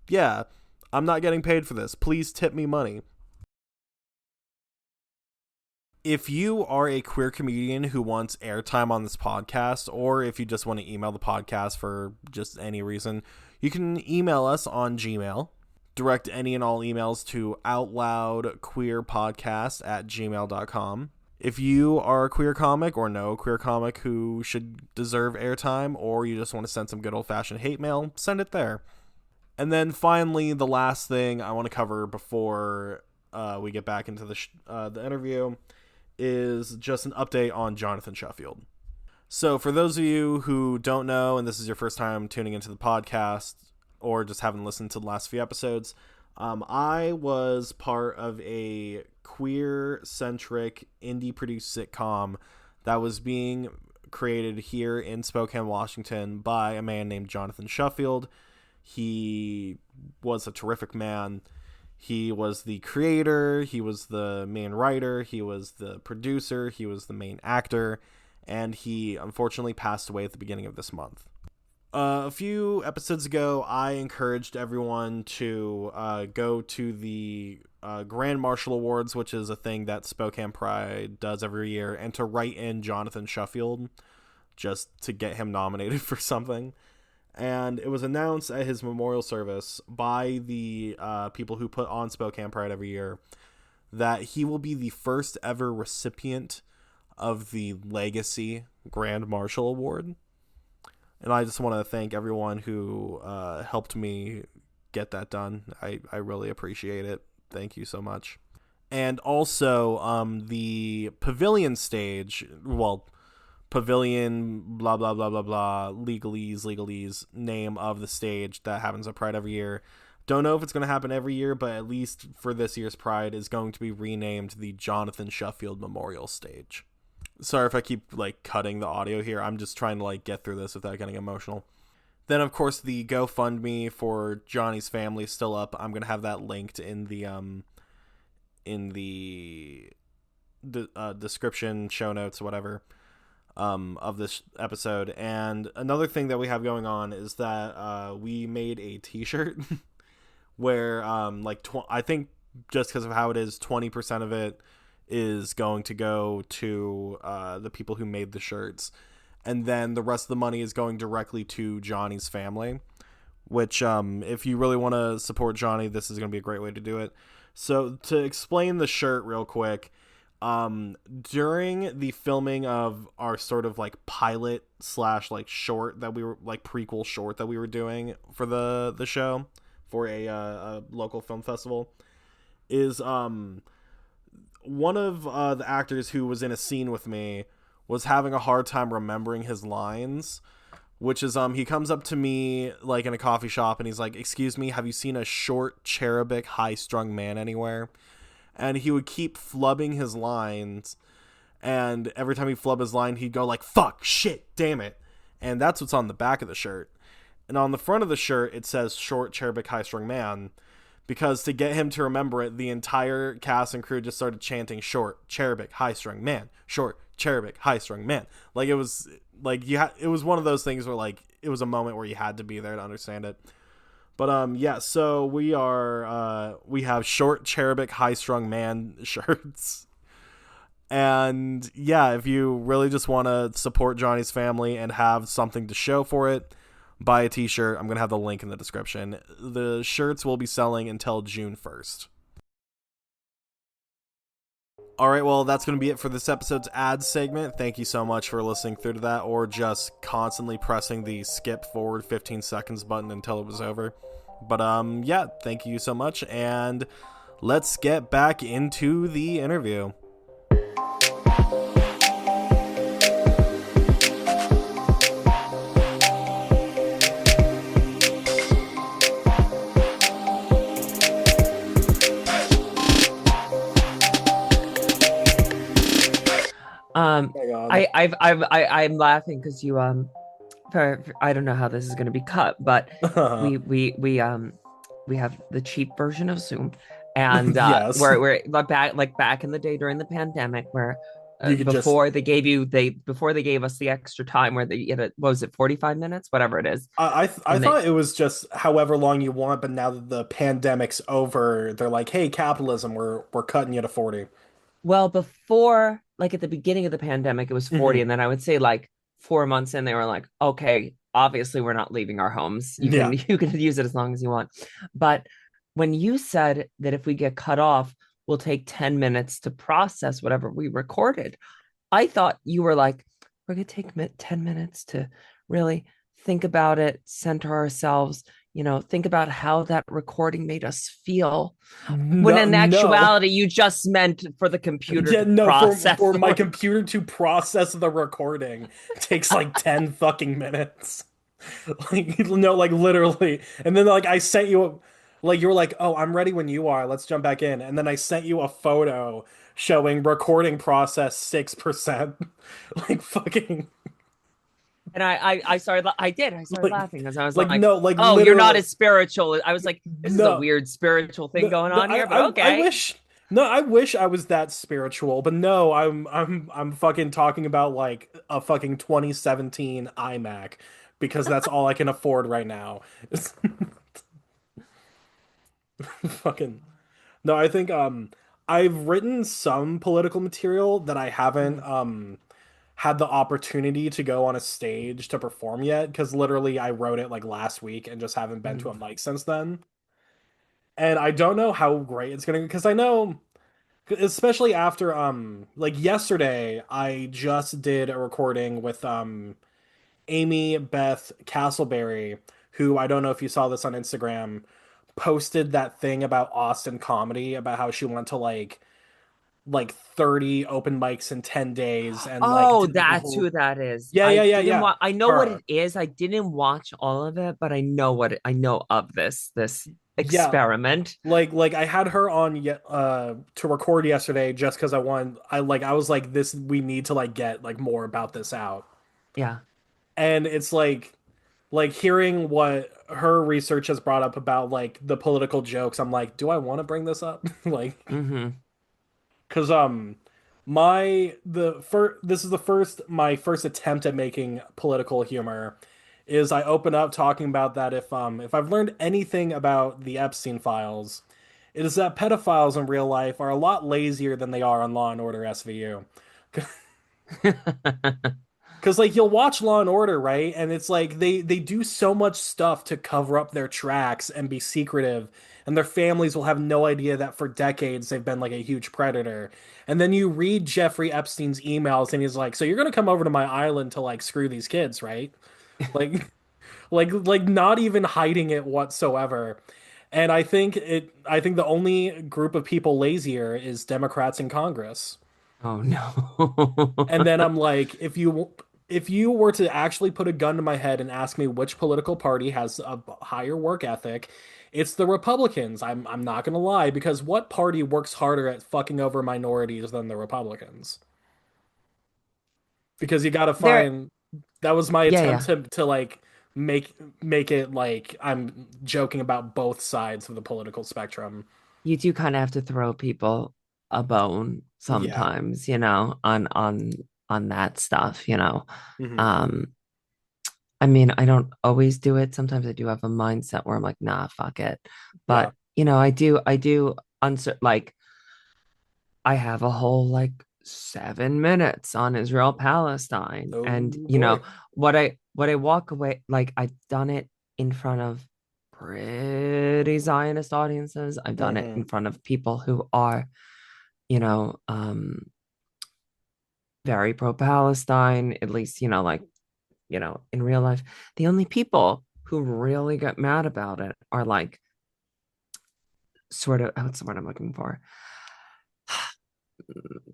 yeah, I'm not getting paid for this. Please tip me money. If you are a queer comedian who wants airtime on this podcast, or if you just want to email the podcast for just any reason, you can email us on Gmail. Direct any and all emails to outloudqueerpodcast@gmail.com. If you are a queer comic or know a queer comic who should deserve airtime, or you just want to send some good old-fashioned hate mail, send it there. And then finally, the last thing I want to cover before we get back into the interview is just an update on Jonathan Sheffield. So for those of you who don't know, and this is your first time tuning into the podcast, or just haven't listened to the last few episodes, I was part of a queer-centric, indie-produced sitcom that was being created here in Spokane, Washington by a man named Jonathan Sheffield. He was a terrific man. He was the creator, he was the main writer, he was the producer, he was the main actor, and he unfortunately passed away at the beginning of this month. A few episodes ago, I encouraged everyone to go to the Grand Marshal Awards, which is a thing that Spokane Pride does every year, and to write in Jonathan Sheffield just to get him nominated for something. And it was announced at his memorial service by the people who put on Spokane Pride every year that he will be the first ever recipient of the Legacy Grand Marshal Award. And I just want to thank everyone who helped me get that done. I really appreciate it. Thank you so much. And also, the pavilion stage, pavilion, blah, blah, blah, blah, blah, legalese, name of the stage that happens at Pride every year. Don't know if it's going to happen every year, but at least for this year's Pride is going to be renamed the Jonathan Sheffield Memorial Stage. Sorry if I keep cutting the audio here. I'm just trying to get through this without getting emotional. Then of course the GoFundMe for Johnny's family is still up. I'm gonna have that linked in the description, show notes, whatever, of this episode. And another thing that we have going on is that we made a T-shirt where I think just because of how it is, 20% of it is going to go to the people who made the shirts, and then the rest of the money is going directly to Johnny's family, which if you really want to support Johnny, this is going to be a great way to do it. So to explain the shirt real quick, during the filming of our sort of pilot / short that we were prequel short that we were doing for the show for a local film festival, is one of the actors who was in a scene with me was having a hard time remembering his lines, which is he comes up to me in a coffee shop and he's like, "Excuse me, have you seen a short, cherubic, high-strung man anywhere?" And he would keep flubbing his lines, and every time he flubbed his line, he'd go "Fuck, shit, damn it." And that's what's on the back of the shirt. And on the front of the shirt, it says "short, cherubic, high-strung man," because to get him to remember it, the entire cast and crew just started chanting "short, cherubic, high-strung man, short, cherubic, high-strung man." It was it was one of those things where it was a moment where you had to be there to understand it. But yeah, so we have short, cherubic, high-strung man shirts. And yeah, if you really just want to support Johnny's family and have something to show for it, buy a t-shirt. I'm going to have the link in the description. The shirts will be selling until June 1st. All right, well, that's going to be it for this episode's ad segment. Thank you so much for listening through to that, or just constantly pressing the skip forward 15 seconds button until it was over. But yeah, thank you so much, and let's get back into the interview. Um, Oh my God. I'm laughing because you I don't know how this is going to be cut, but we have the cheap version of Zoom, and Yes. we're back in the day during the pandemic where You could just before they gave us the extra time where they what was it 45 minutes whatever it is I and they thought it was just however long you want, but now that the pandemic's over, they're like, "Hey, capitalism, we're cutting you to 40." well before like at the beginning of the pandemic it was 40 Hmm. and then I would say like 4 months in they were like okay obviously we're not leaving our homes you can Yeah. you can use it as long as you want but when you said that if we get cut off we'll take 10 minutes to process whatever we recorded I thought you were like we're going to take 10 minutes to really think about it center ourselves think about how that recording made us feel when No, in no. actuality you just meant for the computer Yeah, to no, process for the my computer to process the recording takes like 10 fucking minutes. Like no, like literally. And then like I sent you like you were like, "Oh, I'm ready when you are. Let's jump back in." And then I sent you a photo showing recording process 6%. Like fucking and I started like laughing because I was like like no, like oh you're not literally as spiritual I was like this is a no. weird spiritual thing No, going no, on here but I okay wish no, I wish I was that spiritual, but no, I'm fucking talking about like a fucking 2017 iMac because that's all I can afford right now. It's fucking no, I think I've written some political material that I haven't Mhm. had the opportunity to go on a stage to perform yet because literally I wrote it like last week and just haven't been to a Mhm. mic since then. And I don't know how great it's gonna be because I know especially after like yesterday I just did a recording with Amy Beth Castleberry, who I don't know if you saw this on Instagram, posted that thing about Austin comedy about how she went to like 30 open mics in 10 days and like Oh, did like a that's whole who that is. yeah, I yeah, yeah, didn't yeah. want I know what Her. it is. I didn't watch all of it, but I know of this Yeah, experiment. like I had her on yet to record yesterday just because I was like this we need to like get like more about this out. Yeah. And it's like hearing what her research has brought up about like the political jokes, I'm like, do I want to bring this up? Like, Hmm. because my the first this is the first my first attempt at making political humor is I open up talking about that if I've learned anything about the Epstein files, it is that pedophiles in real life are a lot lazier than they are on Law and Order SVU. Because like you'll watch Law and Order, right? And it's like they do so much stuff to cover up their tracks and be secretive, and their families will have no idea that for decades they've been like a huge predator. And then you read Jeffrey Epstein's emails, and he's like, "So you're gonna come over to my island to like screw these kids, right?" Like, like not even hiding it whatsoever. And I think the only group of people lazier is Democrats in Congress. Oh no. And then I'm like, if you were to actually put a gun to my head and ask me which political party has a higher work ethic, it's the Republicans. I'm not gonna lie, because what party works harder at fucking over minorities than the Republicans? Because you gotta There find that was my yeah, attempt yeah. to like make make it like I'm joking about both sides of the political spectrum. You do kind of have to throw people a bone Yeah. sometimes, on that stuff. Hmm. Um I mean, I don't always do it. Sometimes I do have a mindset where I'm like, nah, fuck it. Yeah. But, I do like I have a whole like 7 minutes on Israel Palestine. And, Oh boy. what I walk away, like I've done it in front of pretty Zionist audiences. I've done it Hmm. in front of people who are, you know, very pro-Palestine, at least, in real life. The only people who really get mad about it are like sort of what's the word I'm looking for?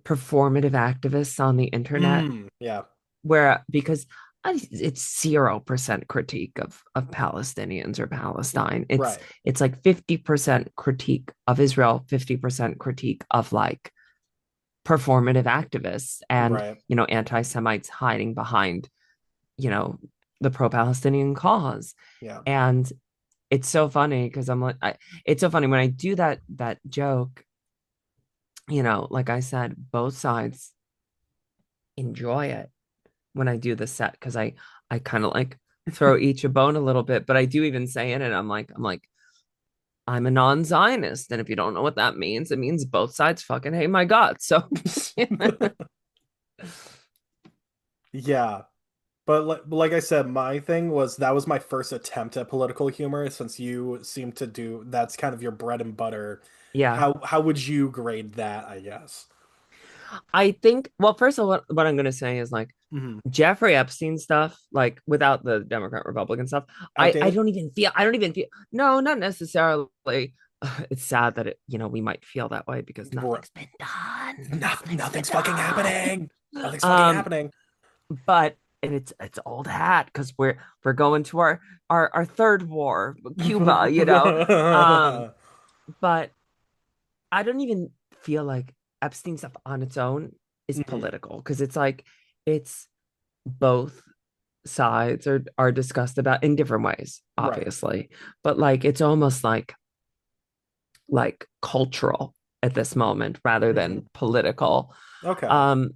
Performative activists on the internet, Mm, yeah. where because it's 0% critique of Palestinians or Palestine. It's Right. it's like 50% critique of Israel, 50% critique of like performative activists and, Right. anti-Semites hiding behind, you know, the pro-Palestinian cause. Yeah. And it's so funny because it's so funny when I do that joke, like I said, both sides enjoy it when I do the set because I kind of like throw each a bone a little bit, but I do even say in it, I'm like, I'm a non-Zionist, and if you don't know what that means, it means both sides fucking hate my God. So Yeah. But like I said, my thing was that was my first attempt at political humor since you seem to do that's kind of your bread and butter. yeah, How would you grade that, I guess? I think. Well, first of all, what I'm gonna say is like Hmm. Jeffrey Epstein stuff, like without the Democrat Republican stuff, I Outdated? don't even feel no, not necessarily. It's sad that we might feel that way because Bro, nothing's been done. Nothing's been nothing's fucking done. happening. Nothing's fucking Um, happening. but and it's old hat because we're going to our third war, Cuba, but I don't even feel like Epstein stuff on its own is Hmm. political because it's like it's both sides are discussed about in different ways, Right. obviously, but like it's almost like cultural at this moment rather Hmm. than political. Okay. um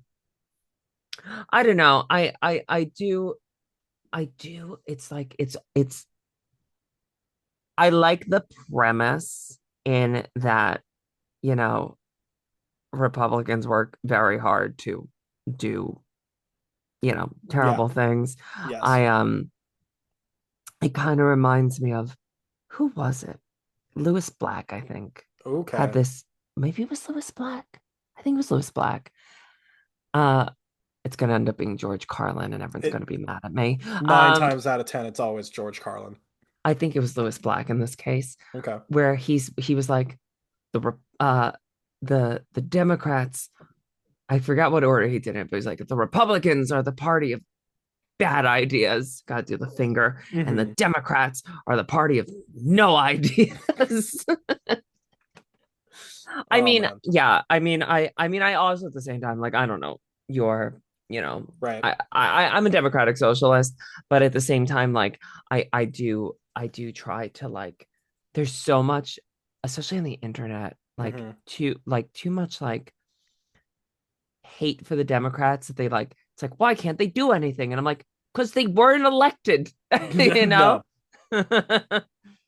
I don't know. I do. It's like it's I like the premise in that, you know, Republicans work very hard to do, Yeah. terrible things. Yes. I it kind of reminds me of who was it? Lewis Black, I think, had Okay. this. Maybe it was Lewis Black. I think it was Lewis Black. Uh, it's gonna end up being George Carlin, and everyone's It gonna be mad at me. nine times out of ten, it's always George Carlin. I think it was Lewis Black in this case, Okay. where he was like the the Democrats. I forgot what order he did it, but he's like the Republicans are the party of bad ideas. Got to do the finger, and the Hmm. Democrats are the party of no ideas. I Oh mean, man. yeah. I also at the same time, like, I don't know, you're, Right. I'm a democratic socialist, but at the same time, like, I do try to like. There's so much, especially on the internet, like Hmm. too much like hate for the Democrats that they like. It's like, why can't they do anything? And I'm like, because they weren't elected, you know.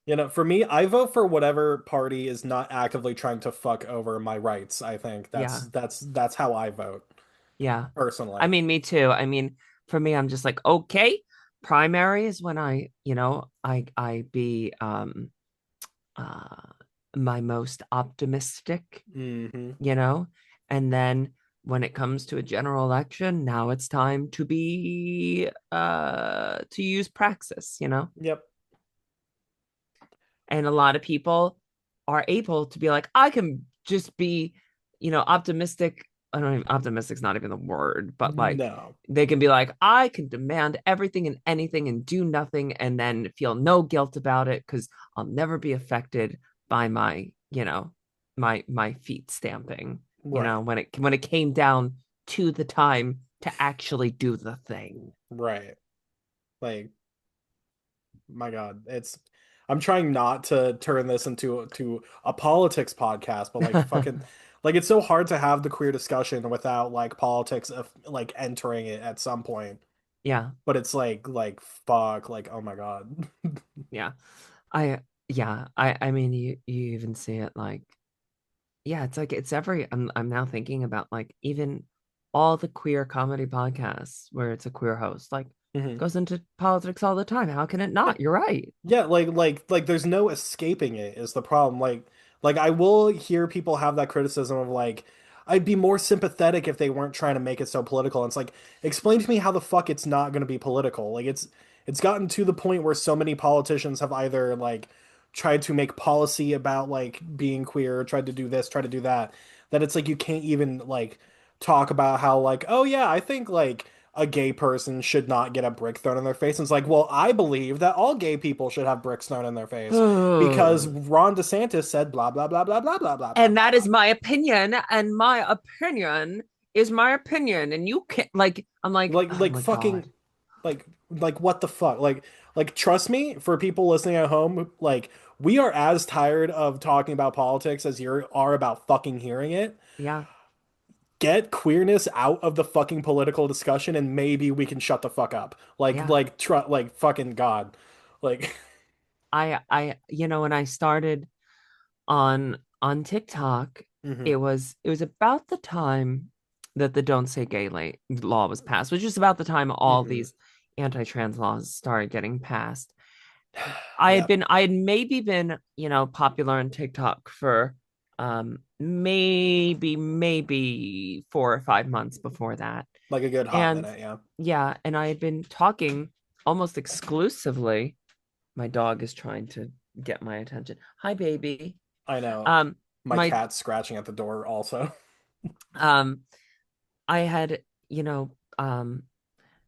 No. For me, I vote for whatever party is not actively trying to fuck over my rights. I think that's Yeah, that's how I vote yeah. I personally. mean, me too. I mean, for me, I'm just like, okay, primary is when I be uh my most optimistic, Hmm. you know, and then when it comes to a general election, now it's time to be to use praxis. Yep. And a lot of people are able to be like, I can just be, optimistic. I don't even, optimistic's not even the word, but like No. they can be like, I can demand everything and anything and do nothing and then feel no guilt about it because I'll never be affected by my feet stamping, Right. when it came down to the time to actually do the thing. Right. Like, my God, I'm trying not to turn this into a politics podcast, but like fucking like it's so hard to have the queer discussion without like politics of like entering it at some point. Yeah, But it's like fuck, like oh my God. yeah. I mean, you even see it like, yeah, it's like it's every I'm now thinking about like even all the queer comedy podcasts where it's a queer host, like Hmm. goes into politics all the time. How can it Yeah. not? You're right. Yeah, like there's no escaping it is the problem. Like I will hear people have that criticism of like I'd be more sympathetic if they weren't trying to make it so political. And it's like explain to me how the fuck it's not going to be political. Like it's gotten to the point where so many politicians have either like tried to make policy about like being queer, tried to do this, tried to do that, that it's like you can't even like talk about how like oh yeah, I think like a gay person should not get a brick thrown in their face. And it's like, well, I believe that all gay people should have bricks thrown in their face because Ron DeSantis said blah blah blah blah blah blah blah blah And blah that blah. is my opinion, and my opinion is my opinion, and you can't like. I'm like, oh Like my god, fucking like what the fuck? Like trust me, for people listening at home, like we are as tired of talking about politics as you are about fucking hearing it. yeah, Get queerness out of the fucking political discussion and maybe we can shut the fuck up. yeah. Like fucking God. Like When I started on TikTok, hmm it was about the time that the Don't Say Gay law was passed, which is about the time all hmm these anti-trans laws started getting passed. Yeah, I had maybe been, popular on TikTok for maybe 4 or 5 months before that. like a good hot And minute, yeah. yeah, and I had been talking almost exclusively. My dog is trying to get my attention. Hi, baby. I know. Um, My my cat's scratching at the door also. um, I had,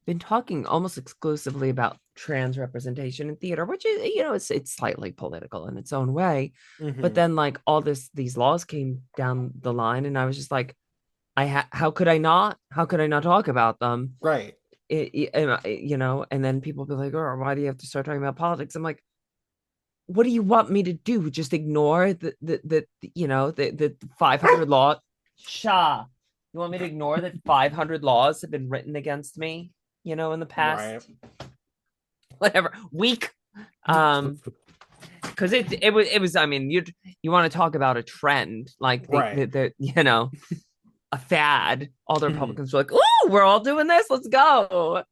been talking almost exclusively about trans representation in theater, which is, it's slightly political in its own way. But hmm then like all these laws came down the line, and I was just like, how could I not? How could I not talk about them? Right. And then people be like, oh, why do you have to start talking about politics? I'm like, what do you want me to do? Just ignore the 500 law? Shah, you want me to ignore that 500 laws have been written against me, in the past, Right. whatever week? Because it was. I mean, you want to talk about a trend, like Right. a fad. All the Republicans were like, "Oh, we're all doing this. Let's go."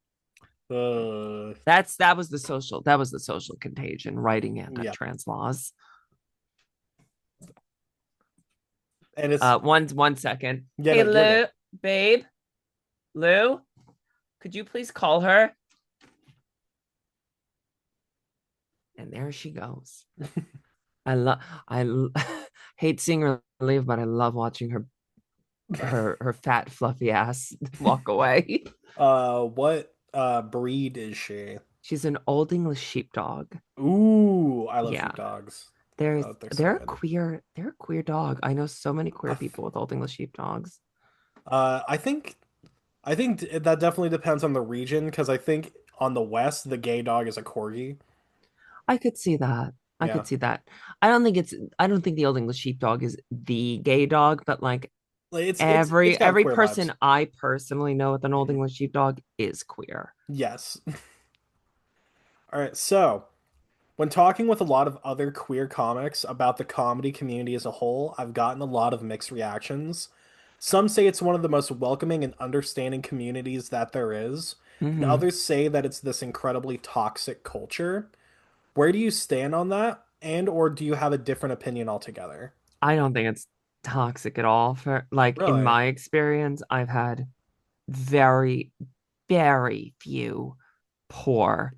Uh, That was the social contagion, writing yeah. anti-trans laws. And it's One second. yeah, Hey, no, you're good. Lou, babe, Lou, could you please call her? And there she goes. I love. Hate seeing her leave, but I love watching her fat fluffy ass walk away. What breed is she? She's an old English sheepdog. Ooh, I love Yeah, sheepdogs. there's Oh, they're so they're a good. queer they're a queer dog. I know so many queer Uh, people with old English sheepdogs. I think that definitely depends on the region because I think on the west the gay dog is a corgi. I could see that. I Yeah, could see that. I don't think the old English sheepdog is the gay dog, but like like it's every got every queer vibes. person I personally know with an old Mhm. English sheepdog is queer. Yes. All right. So when talking with a lot of other queer comics about the comedy community as a whole, I've gotten a lot of mixed reactions. Some say it's one of the most welcoming and understanding communities that there is, and Hmm. others say that it's this incredibly toxic culture. Where do you stand on that? And or do you have a different opinion altogether? I don't think it's toxic at all. For like in Really? my experience, I've had very, very few poor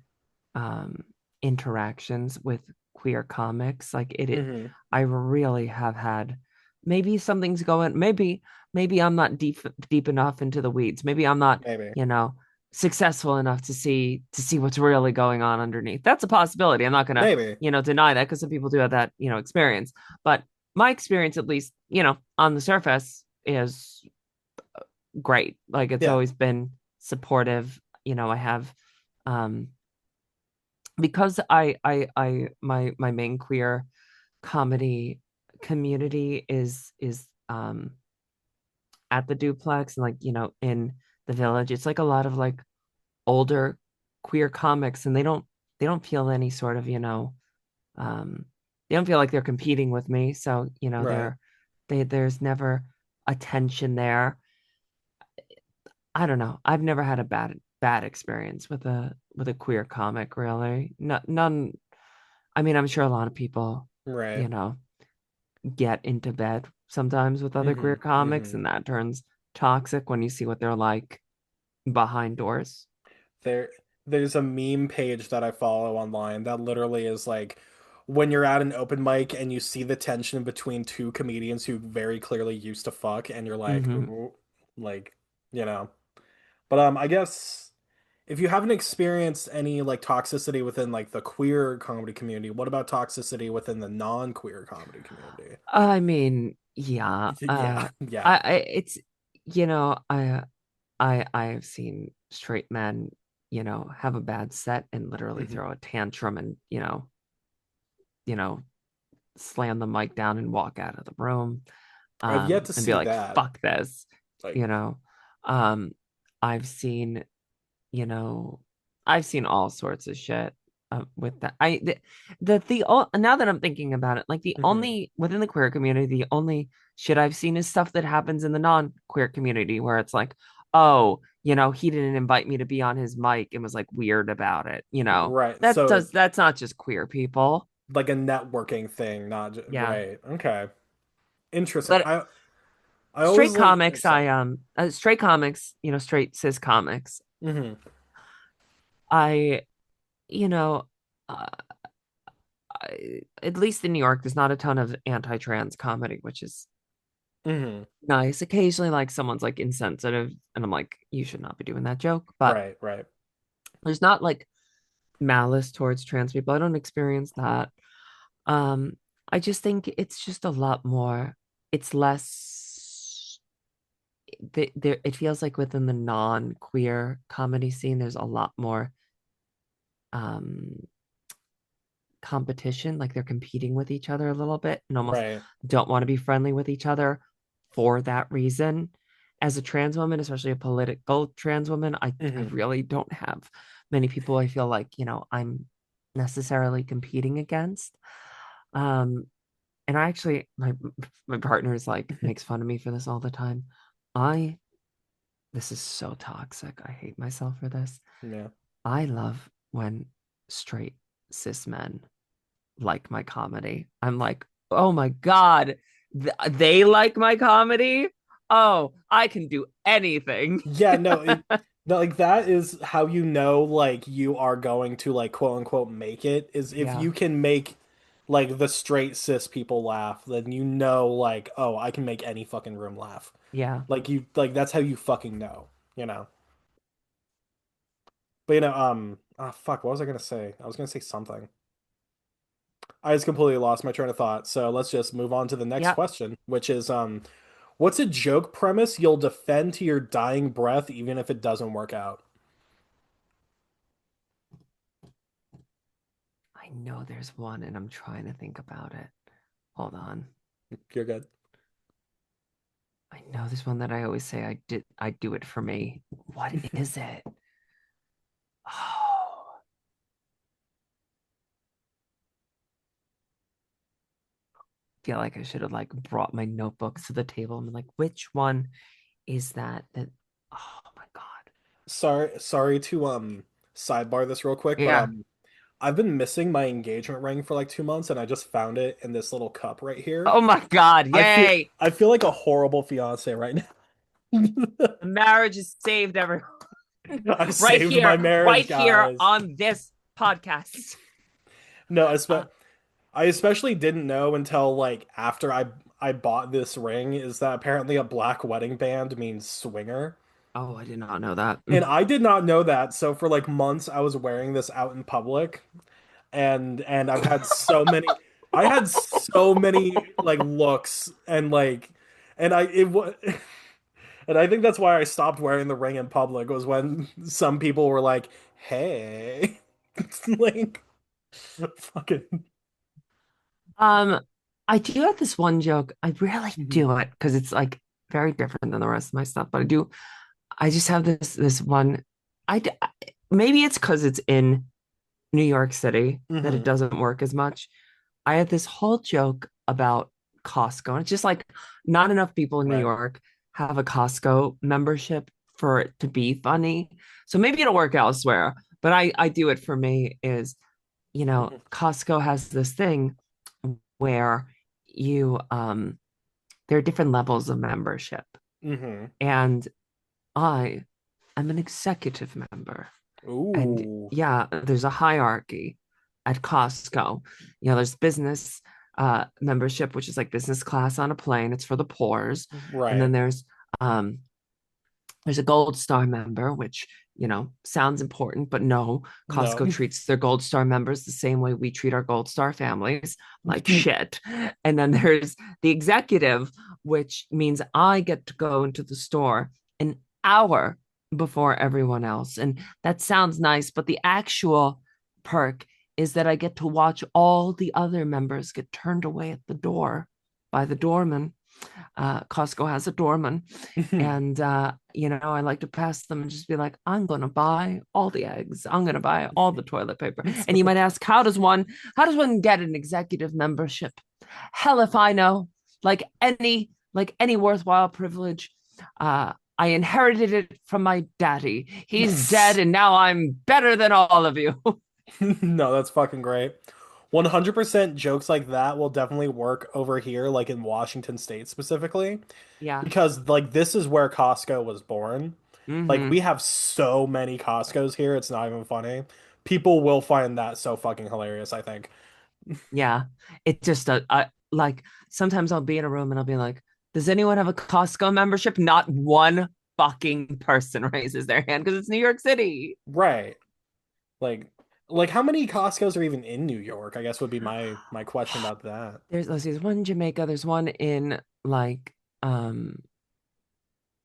um interactions with queer comics. Like hmm I really have had, maybe something's going, maybe I'm not deep enough into the weeds. Maybe I'm not, Maybe. you know, successful enough to see what's really going on underneath. That's a possibility. I'm not gonna, Maybe. deny that, because some people do have that, experience. But my experience, at least, on the surface, is great. Like, it's Yeah. always been supportive. I have, um because my main queer comedy community is at the duplex, and like, in the village. It's like a lot of like older queer comics, and they don't feel any sort of, um they don't feel like they're competing with me. So, Right. there's never a tension there. I don't know. I've never had a bad experience with a queer comic, really. No, none. I mean, I'm sure a lot of people, Right. you know, get into bed sometimes with other queer comics, hmm and that turns toxic when you see what they're like behind doors. There, there's a meme page that I follow online that literally is like when you're at an open mic and you see the tension between two comedians who very clearly used to fuck, and you're like, Hmm. "Ooh," like, you know. But I guess if you haven't experienced any like toxicity within like the queer comedy community, what about toxicity within the non-queer comedy community? I mean, yeah. Yeah, yeah. I it's you know, I have seen straight men, have a bad set and literally Hmm. throw a tantrum and, you know, slam the mic down and walk out of the room, I've yet to and be see like, that. fuck this, Like, you know. Um, I've seen, you know, I've seen all sorts of shit with that. Now that I'm thinking about it, like the mhm. only within the queer community, the only shit I've seen is stuff that happens in the non-queer community where it's like, oh, he didn't invite me to be on his mic and was like weird about it. Right. So That's not just queer people. like a networking thing, not just, Yeah. right. Okay. Interesting. But I always like sorry. straight comics, straight cis comics. Hmm. I, you know, uh, at least in New York, there's not a ton of anti-trans comedy, which is Hmm. nice. Occasionally, like someone's like insensitive, and I'm like, you should not be doing that joke. But Right, right. there's not like malice towards trans people. I don't experience that. Um, I just think it's just a lot more. It's less. There, it feels like within the non-queer comedy scene, there's a lot more um competition, like they're competing with each other a little bit and almost Right. don't want to be friendly with each other for that reason. As a trans woman, especially a political trans woman, I Hmm. really don't have many people I feel like, I'm necessarily competing against. Um, and I actually my partner is like makes fun of me for this all the time. I This is so toxic. I hate myself for this. Yeah. I love when straight cis men like my comedy. I'm like, oh my God, they like my comedy. Oh, I can do anything. Yeah, no, like that is how you know like you are going to like quote unquote make it is if Yeah, you can make like the straight cis people laugh, then you know like, oh, I can make any fucking room laugh. yeah, Like you like that's how you fucking know, you know. But fuck, what was I gonna say? I was gonna say something. I just completely lost my train of thought. So let's just move on to the next yep. question, which is what's a joke premise you'll defend to your dying breath even if it doesn't work out? I know there's one, and I'm trying to think about it. Hold on. You're good. I know there's one that I always say I do it for me. What is it? Oh, I feel like I should have like brought my notebooks to the table and been like, which one is that? Oh my God. Sorry to sidebar this real quick, but Yeah. I've been missing my engagement ring for like 2 months and I just found it in this little cup right here. Oh my God. I feel Yay. I feel like a horrible fiance right now. The marriage is saved, everyone. I saved my Right marriage, here guys. on this podcast. No, Uh, I especially didn't know until like after I bought this ring is that apparently a black wedding band means swinger. oh, I did not know that. And I did not know that. So for like months I was wearing this out in public and I had so many like looks and like and I it was and I think that's why I stopped wearing the ring in public was when some people were like, "Hey." It's like fucking um, I do have this one joke. I rarely Mhm. do it because it's like very different than the rest of my stuff, but I do. I just have this one. Maybe it's because it's in New York City that it Mhm. doesn't work as much. I had this whole joke about Costco, and it's just like not enough people in New Right. York have a Costco membership for it to be funny. So maybe it'll work elsewhere, but I do it for me is, Mhm. Costco has this thing where you there are different levels of membership. Mhm. And I am an executive member. And Ooh. yeah, there's a hierarchy at Costco. There's business membership, which is like business class on a plane. It's for the poors. And then Right. there's um There's a Gold Star member, which, sounds important, but no, No. Costco treats their Gold Star members the same way we treat our Gold Star families, like shit. And then there's the executive, which means I get to go into the store an hour before everyone else. And that sounds nice, but the actual perk is that I get to watch all the other members get turned away at the door by the doorman. Costco has a doorman, and I like to pass them and just be like, I'm gonna buy all the eggs, I'm gonna buy all the toilet paper. And you might ask, how does one get an executive membership? Hell if I know. Like any worthwhile privilege. I inherited it from my daddy. He's dead, and now I'm better than all of you. No, that's fucking great. 100% jokes like that will definitely work over here, like in Washington State specifically, Yeah. because like this is where Costco was born. Like Mm-hmm. we have so many Costco's here, it's not even funny. People will find that so fucking hilarious, I think. Yeah. It just like sometimes I'll be in a room and I'll be like, does anyone have a Costco membership? Not one fucking person raises their hand because it's New York City. Right. Like like how many Costco's are even in New York? I guess would be my question about that. Let's see, there's one in Jamaica, there's one in um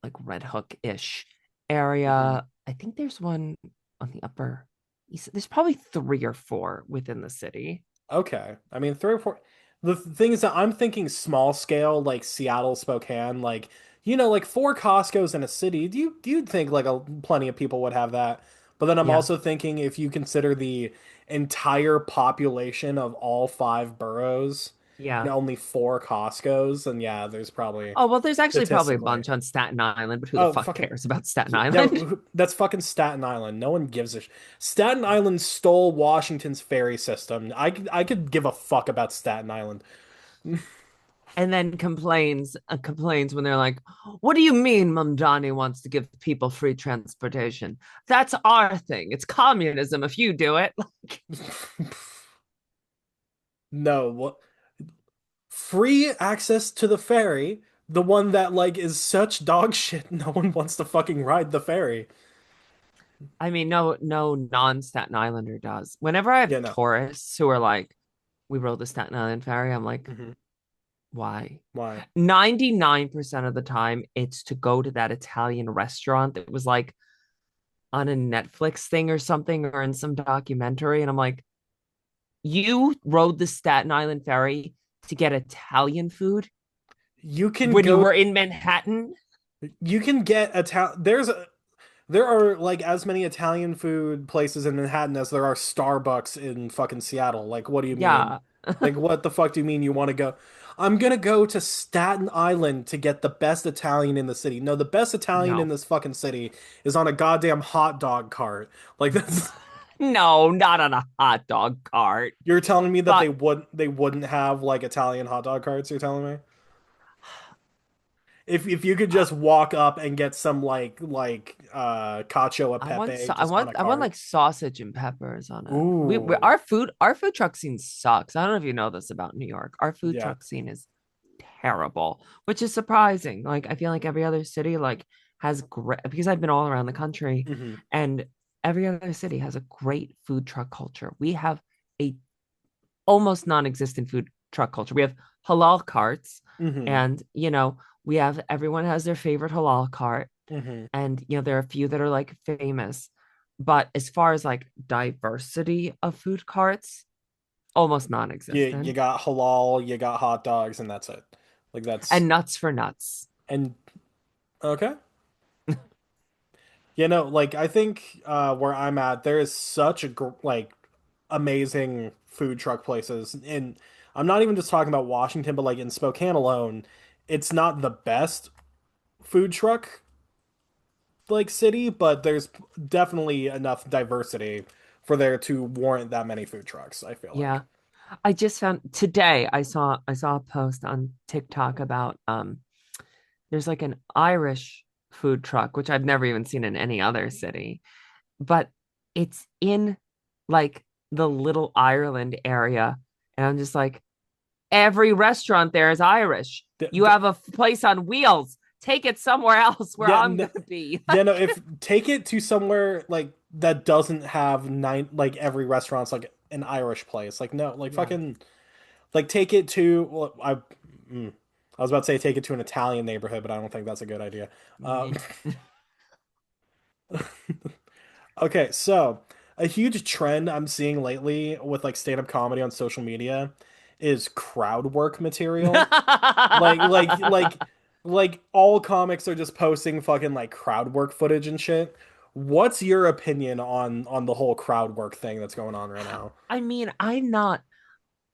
like Red Hook-ish Mhm. area. I think there's one on the upper east. There's probably three or four within the city. Okay. I mean, three or four. The thing is that I'm thinking small scale, like Seattle, Spokane, like like four Costco's in a city. Do you think like plenty of people would have that? But then I'm Yeah. also thinking if you consider the entire population of all five boroughs and Yeah. only four Costco's, then yeah, there's probably Oh, well, there's actually probably a statistically. bunch on Staten Island, but who the Oh, fuck fucking cares about Staten yeah, Island? that's fucking Staten Island. No one gives a Staten Island stole Washington's ferry system. I could give a fuck about Staten Island. And then complains when they're like, "What do you mean, Mamdani wants to give people free transportation? That's our thing. It's communism if you do it." No, what free access to the ferry, the one that like is such dog shit, no one wants to fucking ride the ferry. I mean, no non-Staten Islander does. Whenever I have Yeah, no. tourists who are like, "We rode the Staten Island ferry," I'm like, Hmm. "Why?" Why? 99% of the time, it's to go to that Italian restaurant that was like on a Netflix thing or something or in some documentary. And I'm like, you rode the Staten Island ferry to get Italian food You can when you go were in Manhattan? you can get there are like as many Italian food places in Manhattan as there are Starbucks in fucking Seattle. Like, what do you mean? Yeah. Like, what the fuck do you mean you want to go? I'm gonna go to Staten Island to get the best Italian in the city. No, the best Italian in No. this fucking city is on a goddamn hot dog cart. Like that's No, not on a hot dog cart. you're telling me that But they wouldn't have like Italian hot dog carts, you're telling me? If you could just walk up and get some cacio e pepe I just on want a I want cart. like sausage and peppers on it. Ooh. Our food truck scene sucks. I don't know if you know this about New York. Our food Yeah. truck scene is terrible, which is surprising. Like I feel like every other city like has great because I've been all around the country Hmm. and every other city has a great food truck culture. We have a almost non-existent food truck culture. We have halal carts Hmm. and we have everyone has their favorite halal cart Hmm. and there are a few that are like famous. But as far as like diversity of food carts, almost You non-existent. got halal, you got hot dogs, and that's it. Like that's And nuts for nuts. and okay. Like I think where I'm at, there is such a like amazing food truck places, and I'm not even just talking about Washington, but like in Spokane alone, it's not the best food truck like city, but there's definitely enough diversity for there to warrant that many food trucks, I feel like. Yeah. I just found today I saw a post on TikTok about there's like an Irish food truck, which I've never even seen in any other city, but it's in like the Little Ireland area. And I'm just like, every restaurant there is Irish. D You have a place on wheels. take it somewhere else where Yeah, I'm gonna be. yeah, no, if take it to somewhere like that doesn't have nine like every restaurant's like an Irish place. Like no, like Yeah. fucking like take it to well, mm, I was about to say take it to an Italian neighborhood, but I don't think that's a good idea. Um, Me. okay, so a huge trend I'm seeing lately with like stand-up comedy on social media is crowd work material. Like like like like all comics are just posting fucking like crowd work footage and shit. What's your opinion on the whole crowd work thing that's going on right now? I mean, I'm not.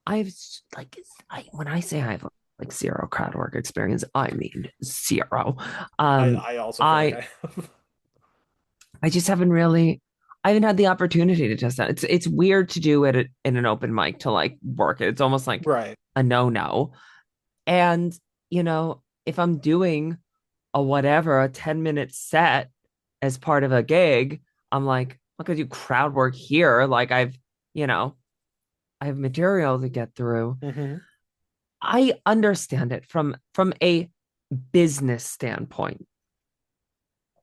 I've like when I say I have like zero crowd work experience, I mean zero. Um, I also feel like I I have. I just haven't really. I haven't had the opportunity to test that. It's weird to do it in an open mic to like work it. It's almost like Right. a no. And if I'm doing a whatever, a 10-minute set as part of a gig, I'm like, I'm not gonna do crowd work here. Like you know, I have material to get through. Hmm. I understand it from a business standpoint.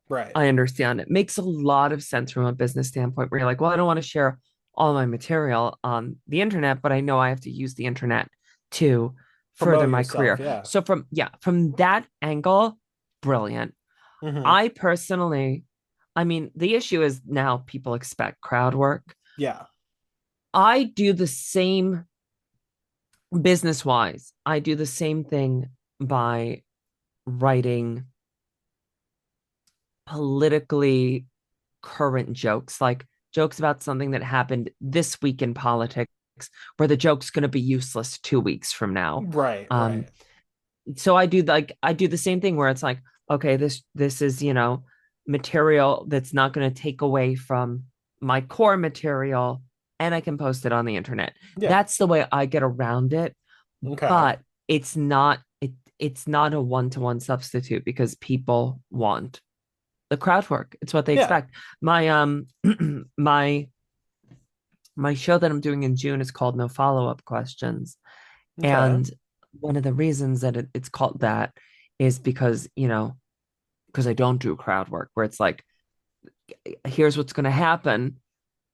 Right. I understand it. Makes a lot of sense from a business standpoint where you're like, well, I don't want to share all my material on the internet, but I know I have to use the internet to further Promote my yourself, career. yeah. So from that angle, brilliant. Hmm. I personally, I mean, the issue is now people expect crowd work. Yeah. I do the same business wise. I do the same thing by writing politically current jokes, like jokes about something that happened this week in politics, where the joke's going to be useless 2 weeks from now. Right, Um, right. so I do the same thing where it's like, okay, this is material that's not going to take away from my core material, and I can post it on the internet. Yeah. That's the way I get around it, Okay. but it's not a one-to-one substitute because people want the crowd work. It's what they Yeah. expect. My my my show that I'm doing in June is called No Follow-Up Questions. Okay. And one of the reasons that it's called that is because I don't do crowd work where it's like, here's what's going to happen.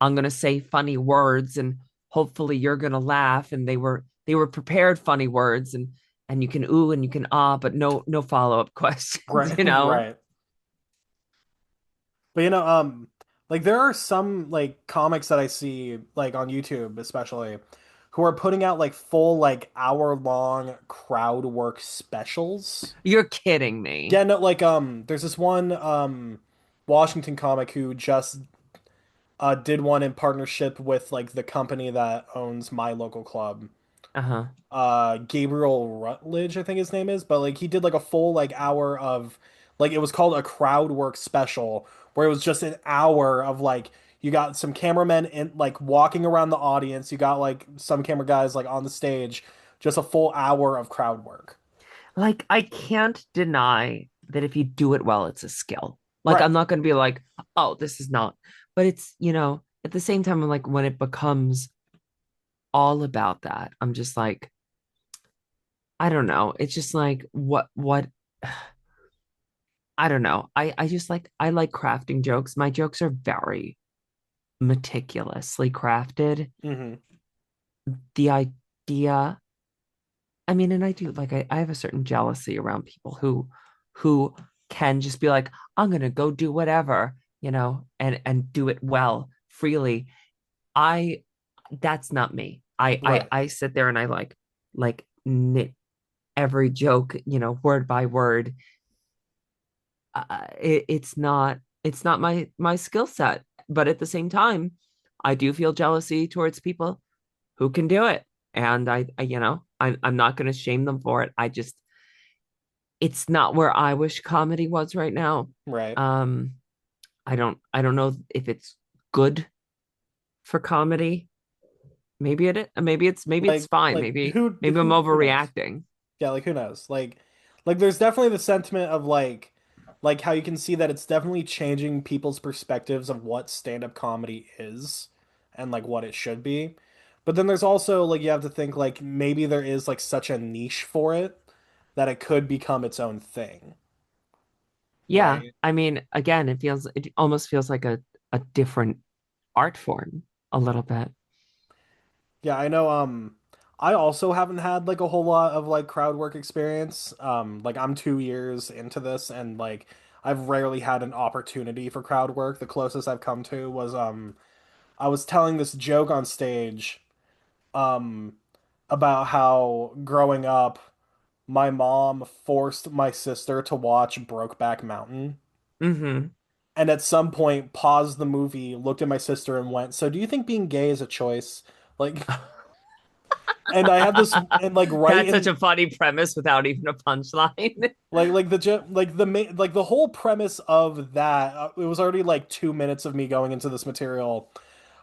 I'm going to say funny words and hopefully you're going to laugh. And they were prepared funny words and you can ooh and you can ah, but no follow-up questions, Right, right. But like there are some like comics that I see like on YouTube especially who are putting out like full like hour-long crowd work specials. You're kidding me. Yeah, no, like there's this one Washington comic who just did one in partnership with like the company that owns my local club. Uh-huh. Gabriel Rutledge, I think his name is, but like he did like a full like hour of like it was called a crowd work special where it was just an hour of like you got some cameramen in like walking around the audience, you got like some camera guys like on the stage, just a full hour of crowd work. Like I can't deny that if you do it well, it's a skill. Like Right. I'm not going to be like, oh, this is not. But it's, at the same time, I'm like when it becomes all about that, I'm just like, I don't know. It's just like what I don't know. I just like I like crafting jokes. My jokes are very meticulously crafted. Hmm. The idea, I mean, and I do like I have a certain jealousy around people who can just be like, I'm gonna go do whatever, and do it well, freely. I That's not me. Right. I sit there and I like knit every joke, word by word. It's not my skill set, but at the same time, I do feel jealousy towards people who can do it, and I'm not going to shame them for it. It's not where I wish comedy was right now. Right. Um, I don't know if it's good for comedy. Maybe it is. Maybe it's fine. Like Maybe I'm who knows? overreacting. Yeah, like who knows? Like there's definitely the sentiment of like how you can see that it's definitely changing people's perspectives of what stand-up comedy is and like what it should be. But then there's also like you have to think like maybe there is like such a niche for it that it could become its own thing. Yeah. right? I mean, again, it almost feels like a different art form a little bit. Yeah, I know. I also haven't had like a whole lot of like crowd work experience. Like I'm 2 years into this, and like I've rarely had an opportunity for crowd work. The closest I've come to was I was telling this joke on stage, um, about how growing up, my mom forced my sister to watch Brokeback Mountain, Hmm. and at some point paused the movie, looked at my sister, and went, "So do you think being gay is a choice?" Like. And I have this, and like right That's such in a funny premise without even a punchline. like the whole premise of that, it was already like 2 minutes of me going into this material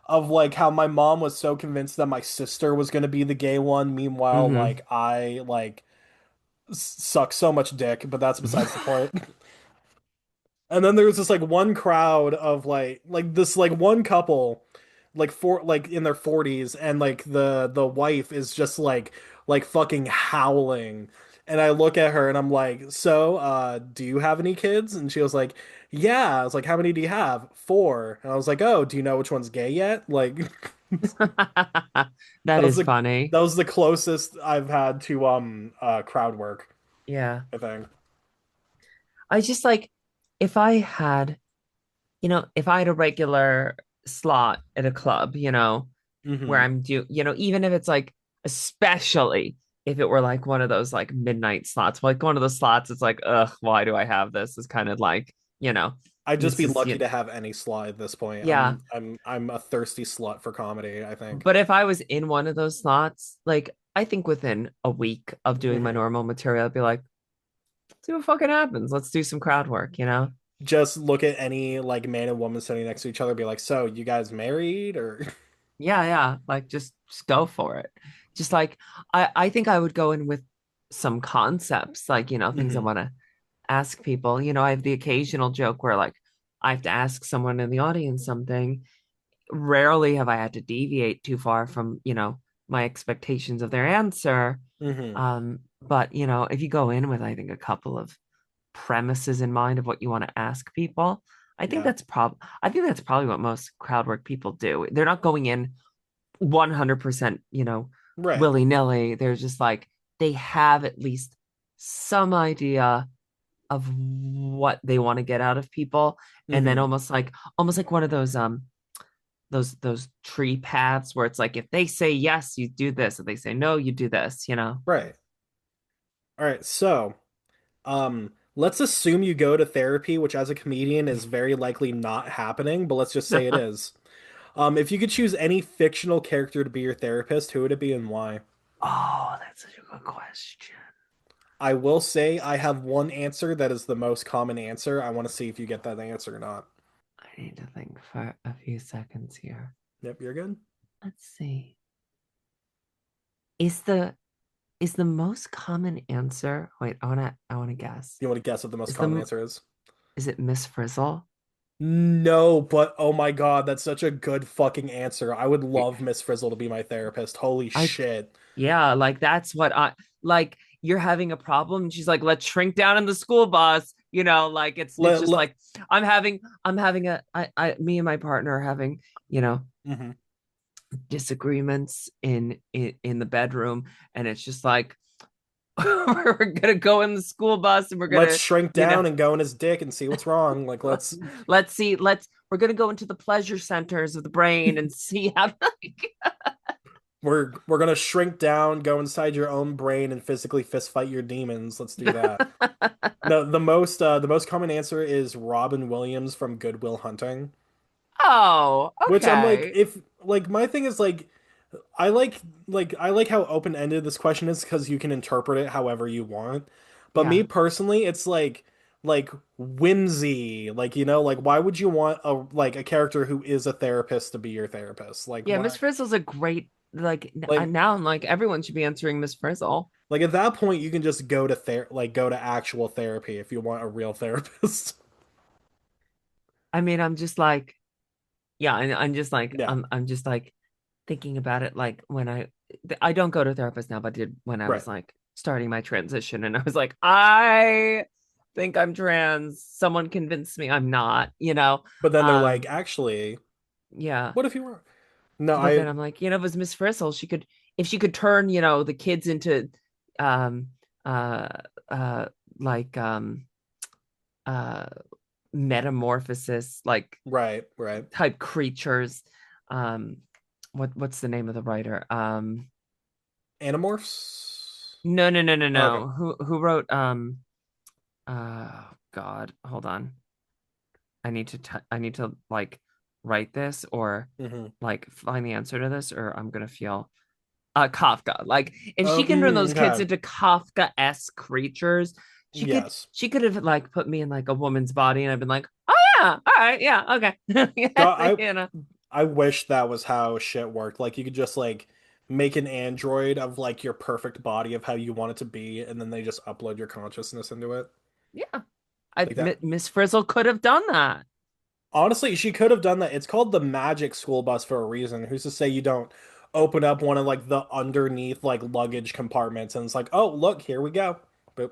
of like how my mom was so convinced that my sister was going to be the gay one. Meanwhile, Hmm. like I like suck so much dick, but that's besides the point. And then there was this like one crowd of like this like one couple like for like in their 40s, and like the wife is just like fucking howling. And I look at her and I'm like, "So, do you have any kids?" And she was like, "Yeah." I was like, "How many do you have?" "Four." And I was like, "Oh, do you know which one's gay yet?" Like That that was is the funny. that was the closest I've had to crowd work, Yeah. I think. I just like if I had, if I had a regular slot at a club, where Hmm. I'm even if it's like, especially if it were like one of those like midnight slots, like one of those slots, it's like, ugh, why do I have this? It's kind of like, I'd just this be is, lucky to have any slot at this point. yeah. I'm a thirsty slut for comedy, I think. But if I was in one of those slots, like I think within a week of doing my Hmm. normal material, I'd be like, see what fucking happens. Let's do some crowd work. Just look at any like man and woman sitting next to each other, be like, "So, you guys married or?" Yeah, yeah. Like just go for it. Just like I think I would go in with some concepts, like, things I Hmm. want to ask people. I have the occasional joke where like I have to ask someone in the audience something. Rarely have I had to deviate too far from, my expectations of their answer. Hmm. But if you go in with, I think, a couple of premises in mind of what you want to ask people, Yeah. I think that's probably what most crowd work people do. They're not going in 100%, Right. willy-nilly. They're just like they have at least some idea of what they want to get out of people, and then Hmm. almost like one of those tree paths where it's like if they say yes, you do this, if they say no, you do this. Right. All right. So, let's assume you go to therapy, which as a comedian is very likely not happening, but let's just say it is. If you could choose any fictional character to be your therapist, who would it be and why? Oh, that's such a good question. I will say I have one answer that is the most common answer. I want to see if you get that answer or not. I need to think for a few seconds here. Yep, you're good. Let's see. Is the most common answer? Wait, I wanna guess. You want to guess what the most Is common the answer is? is it Miss Frizzle? No, but oh my God, that's such a good fucking answer. I would love Miss Frizzle to be my therapist. Holy I shit. Yeah, like that's what I like. You're having a problem, and she's like, "Let's shrink down in the school bus." Like it's Let, just let, like I'm having me and my partner are having you know mhm. disagreements in the bedroom, and it's just like we're gonna go in the school bus, and we're Let's gonna shrink you know down and go in his dick and see what's wrong. Like, let's let's see let's we're gonna go into the pleasure centers of the brain and see how we're gonna shrink down, go inside your own brain and physically fist fight your demons. Let's do that. No, the most common answer is Robin Williams from Good Will Hunting. Oh, Which I'm like, okay. if like my thing is like I like how open-ended this question is because you can interpret it however you want. But me Yeah. personally, it's like whimsy. Like, like why would you want a character who is a therapist to be your therapist? Like Yeah, Miss why? Frizzle's a great Like now I'm like everyone should be answering Miss Frizzle. like at that point you can just go to actual therapy if you want a real therapist. I mean, I'm just like, yeah, and I'm just like Yeah, I'm just like thinking about it like when I don't go to a therapist now, but I did when I right. was like starting my transition, and I was like, I think I'm trans. Someone convinced me I'm not, you know. But then they're like, Um, actually, yeah. what if you were? No, But I then I'm like, you know, if it was Miss Frizzle, she could if she could turn, the kids into um uh uh like uh metamorphosis, like right, right. type creatures. Um what's the name of the writer? Animorphs? No, no, no, no, Okay. no. Who wrote God, hold on. I need to like write this, or Hmm. like find the answer to this, or I'm gonna feel Kafka. Like if she Oh, can turn those kids okay. into Kafka-esque creatures, Yes. she could have like put me in like a woman's body, and I've been like, oh yeah, all right, yeah, okay. God, You know. I wish that was how shit worked. Like you could just like make an android of like your perfect body of how you want it to be, and then they just upload your consciousness into it. Yeah. I Like that. Miss Frizzle could have done that. Honestly, she could have done that. It's called the Magic School Bus for a reason. Who's to say you don't open up one of like the underneath like luggage compartments and it's like, oh, look, here we go. Boop.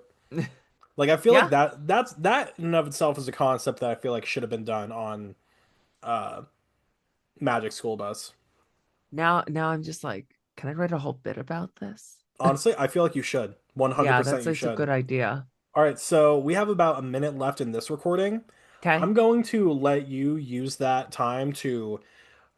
Like I feel like Yeah. that in and of itself is a concept that I feel like should have been done on uh Magic School Bus. Now I'm just like, can I write a whole bit about this? Honestly, I feel like you should. Yeah, 100% you that's a should. good idea. All right, so we have about a minute left in this recording. Okay. I'm going to let you use that time to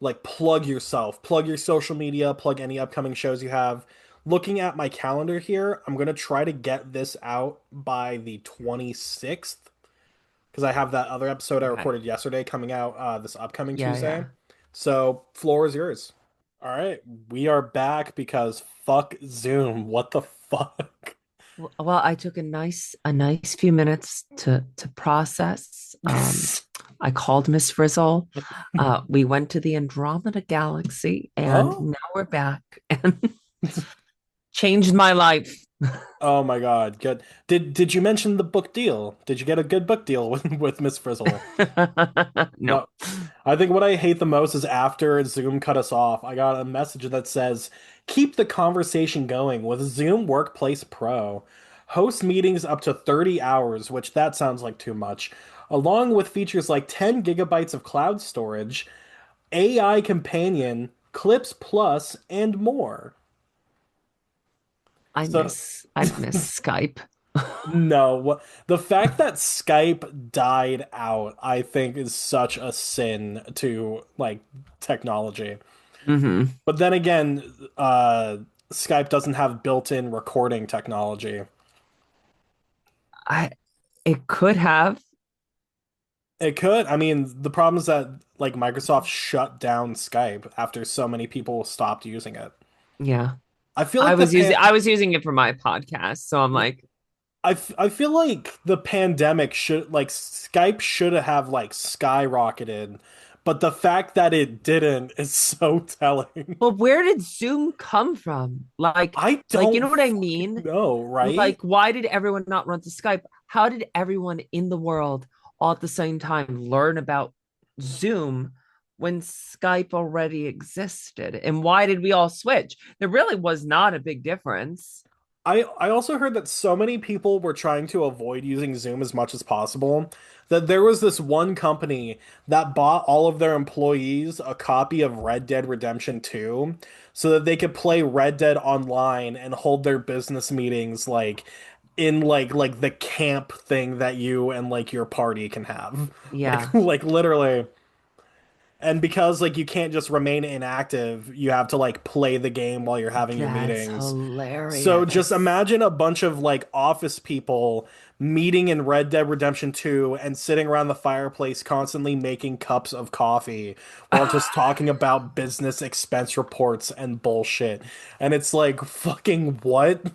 like plug yourself, plug your social media, plug any upcoming shows you have. Looking at my calendar here, I'm going to try to get this out by the 26th because I have that other episode I Okay. recorded yesterday coming out this upcoming Yeah, Tuesday. yeah. So, floor is yours. All right, we are back because fuck Zoom. What the fuck? Well, I took a nice few minutes to process. I called Miss Frizzle. We went to the Andromeda Galaxy, and Oh? now we're back and changed my life. Oh my God, good. Did you mention the book deal? Did you get a good book deal with Miss Frizzle? No. No. I think what I hate the most is after Zoom cut us off, I got a message that says, "Keep the conversation going with Zoom Workplace Pro. Host meetings up to 30 hours," which that sounds like too much, along with features like 10 gigabytes of cloud storage, AI companion, Clips Plus, and more. So I miss Skype. no, the fact that Skype died out, I think, is such a sin to like technology. Hmm. But then again, Skype doesn't have built-in recording technology. I It could have. It could. I mean, the problem is that like Microsoft shut down Skype after so many people stopped using it. Yeah. I feel like the pan I was using it for my podcast, so I'm like, I feel like the pandemic should like Skype should have like skyrocketed, but the fact that it didn't is so telling. well, where did Zoom come from? I You don't know what I fucking mean? know, right? Like, why did everyone not run to Skype? How did everyone in the world all at the same time learn about Zoom when Skype already existed? And why did we all switch? There really was not a big difference. I also heard that so many people were trying to avoid using Zoom as much as possible that there was this one company that bought all of their employees a copy of Red Dead Redemption 2 so that they could play Red Dead online and hold their business meetings like in like the camp thing that you and like your party can have. Like Yeah, like literally. And because like you can't just remain inactive, you have to like play the game while you're having your that's meetings. So just hilarious. imagine a bunch of like office people meeting in Red Dead Redemption 2 and sitting around the fireplace constantly making cups of coffee while just talking about business expense reports and bullshit. And it's like fucking what?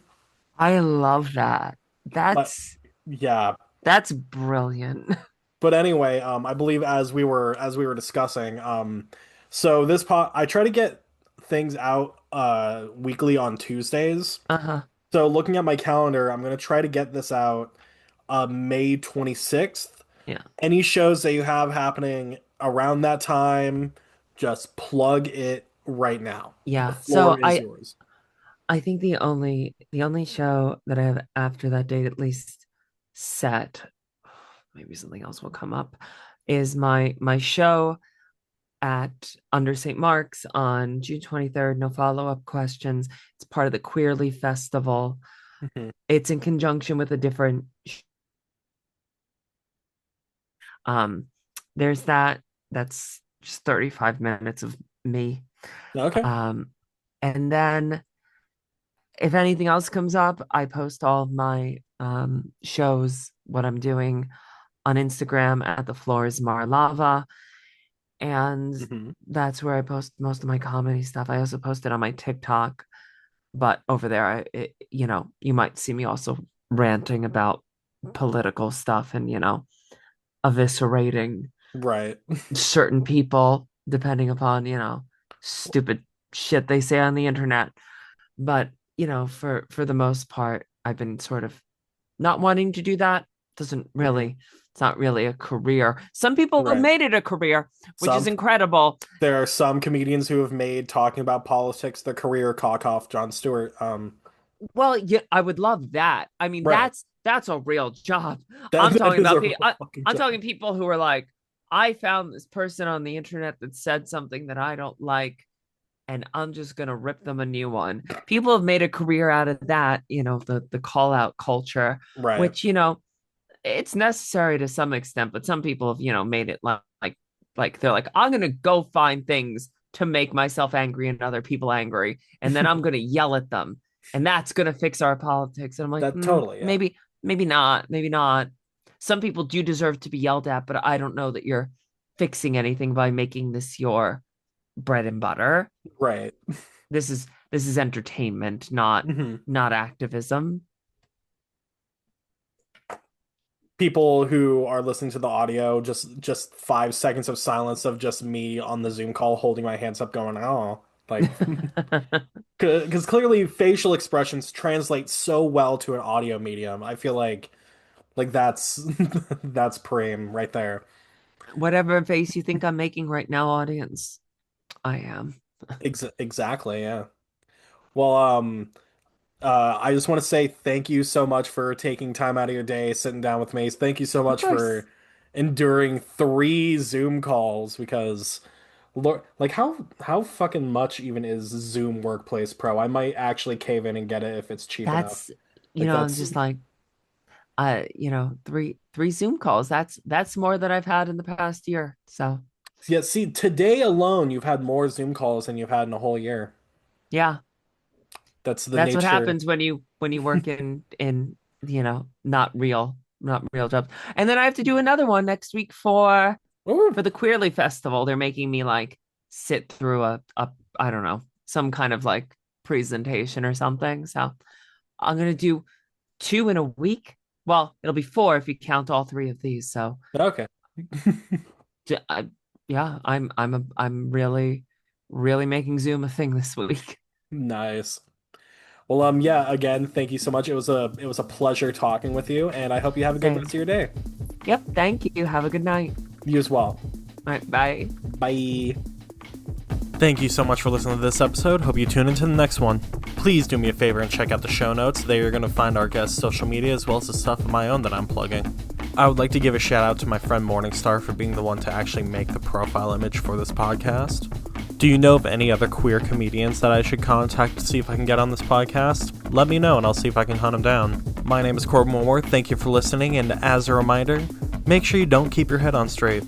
I love that. But yeah. That's brilliant. But anyway, I believe as we were discussing, so this pot I try to get things out weekly on Tuesdays. Uh-huh. So looking at my calendar, I'm gonna try to get this out May 26th. Yeah. Any shows that you have happening around that time, just plug it right now. The Yeah. floor is yours. I think the only show that I have after that date at least set maybe something else will come up, is my show at Under St. Mark's on June 23rd. No follow-up questions. It's part of the Queerly Festival. Mhm. It's in conjunction with a different there's that's just 35 minutes of me. Okay. And then if anything else comes up, I post all of my shows, what I'm doing on Instagram at the floor is Marlava. And Mhm. that's where I post most of my comedy stuff. I also post it on my TikTok, but over there, you might see me also ranting about political stuff and, eviscerating Right. certain people depending upon, stupid shit they say on the internet. But, for the most part, I've been sort of not wanting to do that. Mhm. It's not really a career. Some people have Right. made it a career, which is Some incredible. There are some comedians who have made talking about politics their career. Cock off Jon Stewart. Well, yeah, I would love that. I mean, Right. that's a real job. That I'm that talking is a about real fucking I'm job. talking people who are like, I found this person on the internet that said something that I don't like, and I'm just gonna rip them a new one. People have made a career out of that, the call out culture, Right. which it's necessary to some extent, but some people have made it like they're like, I'm gonna go find things to make myself angry and other people angry, and then I'm gonna yell at them, and that's gonna fix our politics. And I'm like, That totally, yeah. maybe not, maybe not. Some people do deserve to be yelled at, but I don't know that you're fixing anything by making this your bread and butter. Right. This is entertainment, not Mhm. not activism. People who are listening to the audio, just 5 seconds of silence of just me on the Zoom call holding my hands up going, oh, like, because clearly facial expressions translate so well to an audio medium. I feel like that's that's preem right there. Whatever face you think I'm making right now, audience, I am. Exactly, yeah. Well, I just want to say thank you so much for taking time out of your day, sitting down with me. Thank you so Of much course. for enduring 3 Zoom calls because, Lord, like how fucking much even is Zoom Workplace Pro? I might actually cave in and get it if it's cheap enough. That's, Like I'm that's just like, three Zoom calls. That's more than I've had in the past year. So yeah. See, today alone, you've had more Zoom calls than you've had in a whole year. yeah, That's the that's what nature. happens when you work in not real jobs. And then I have to do another one next week for Oh, the Queerly Festival. They're making me like sit through a I don't know, some kind of like presentation or something. So I'm gonna do two in a week. Well, it'll be four if you count all three of these. So okay. I, yeah, I'm really really making Zoom a thing this week. Nice. Well, yeah, again, thank you so much. It was a pleasure talking with you, and I hope you have a good rest Same. of your day. Yep. Thank you. Have a good night. You as well. All right. Bye. Bye. Thank you so much for listening to this episode. Hope you tune into the next one. Please do me a favor and check out the show notes. There you're going to find our guest's social media as well as the stuff of my own that I'm plugging. I would like to give a shout out to my friend Morningstar for being the one to actually make the profile image for this podcast. Do you know of any other queer comedians that I should contact to see if I can get on this podcast? Let me know and I'll see if I can hunt them down. My name is Corbin Willmorth. Thank you for listening, and as a reminder, make sure you don't keep your head on straight.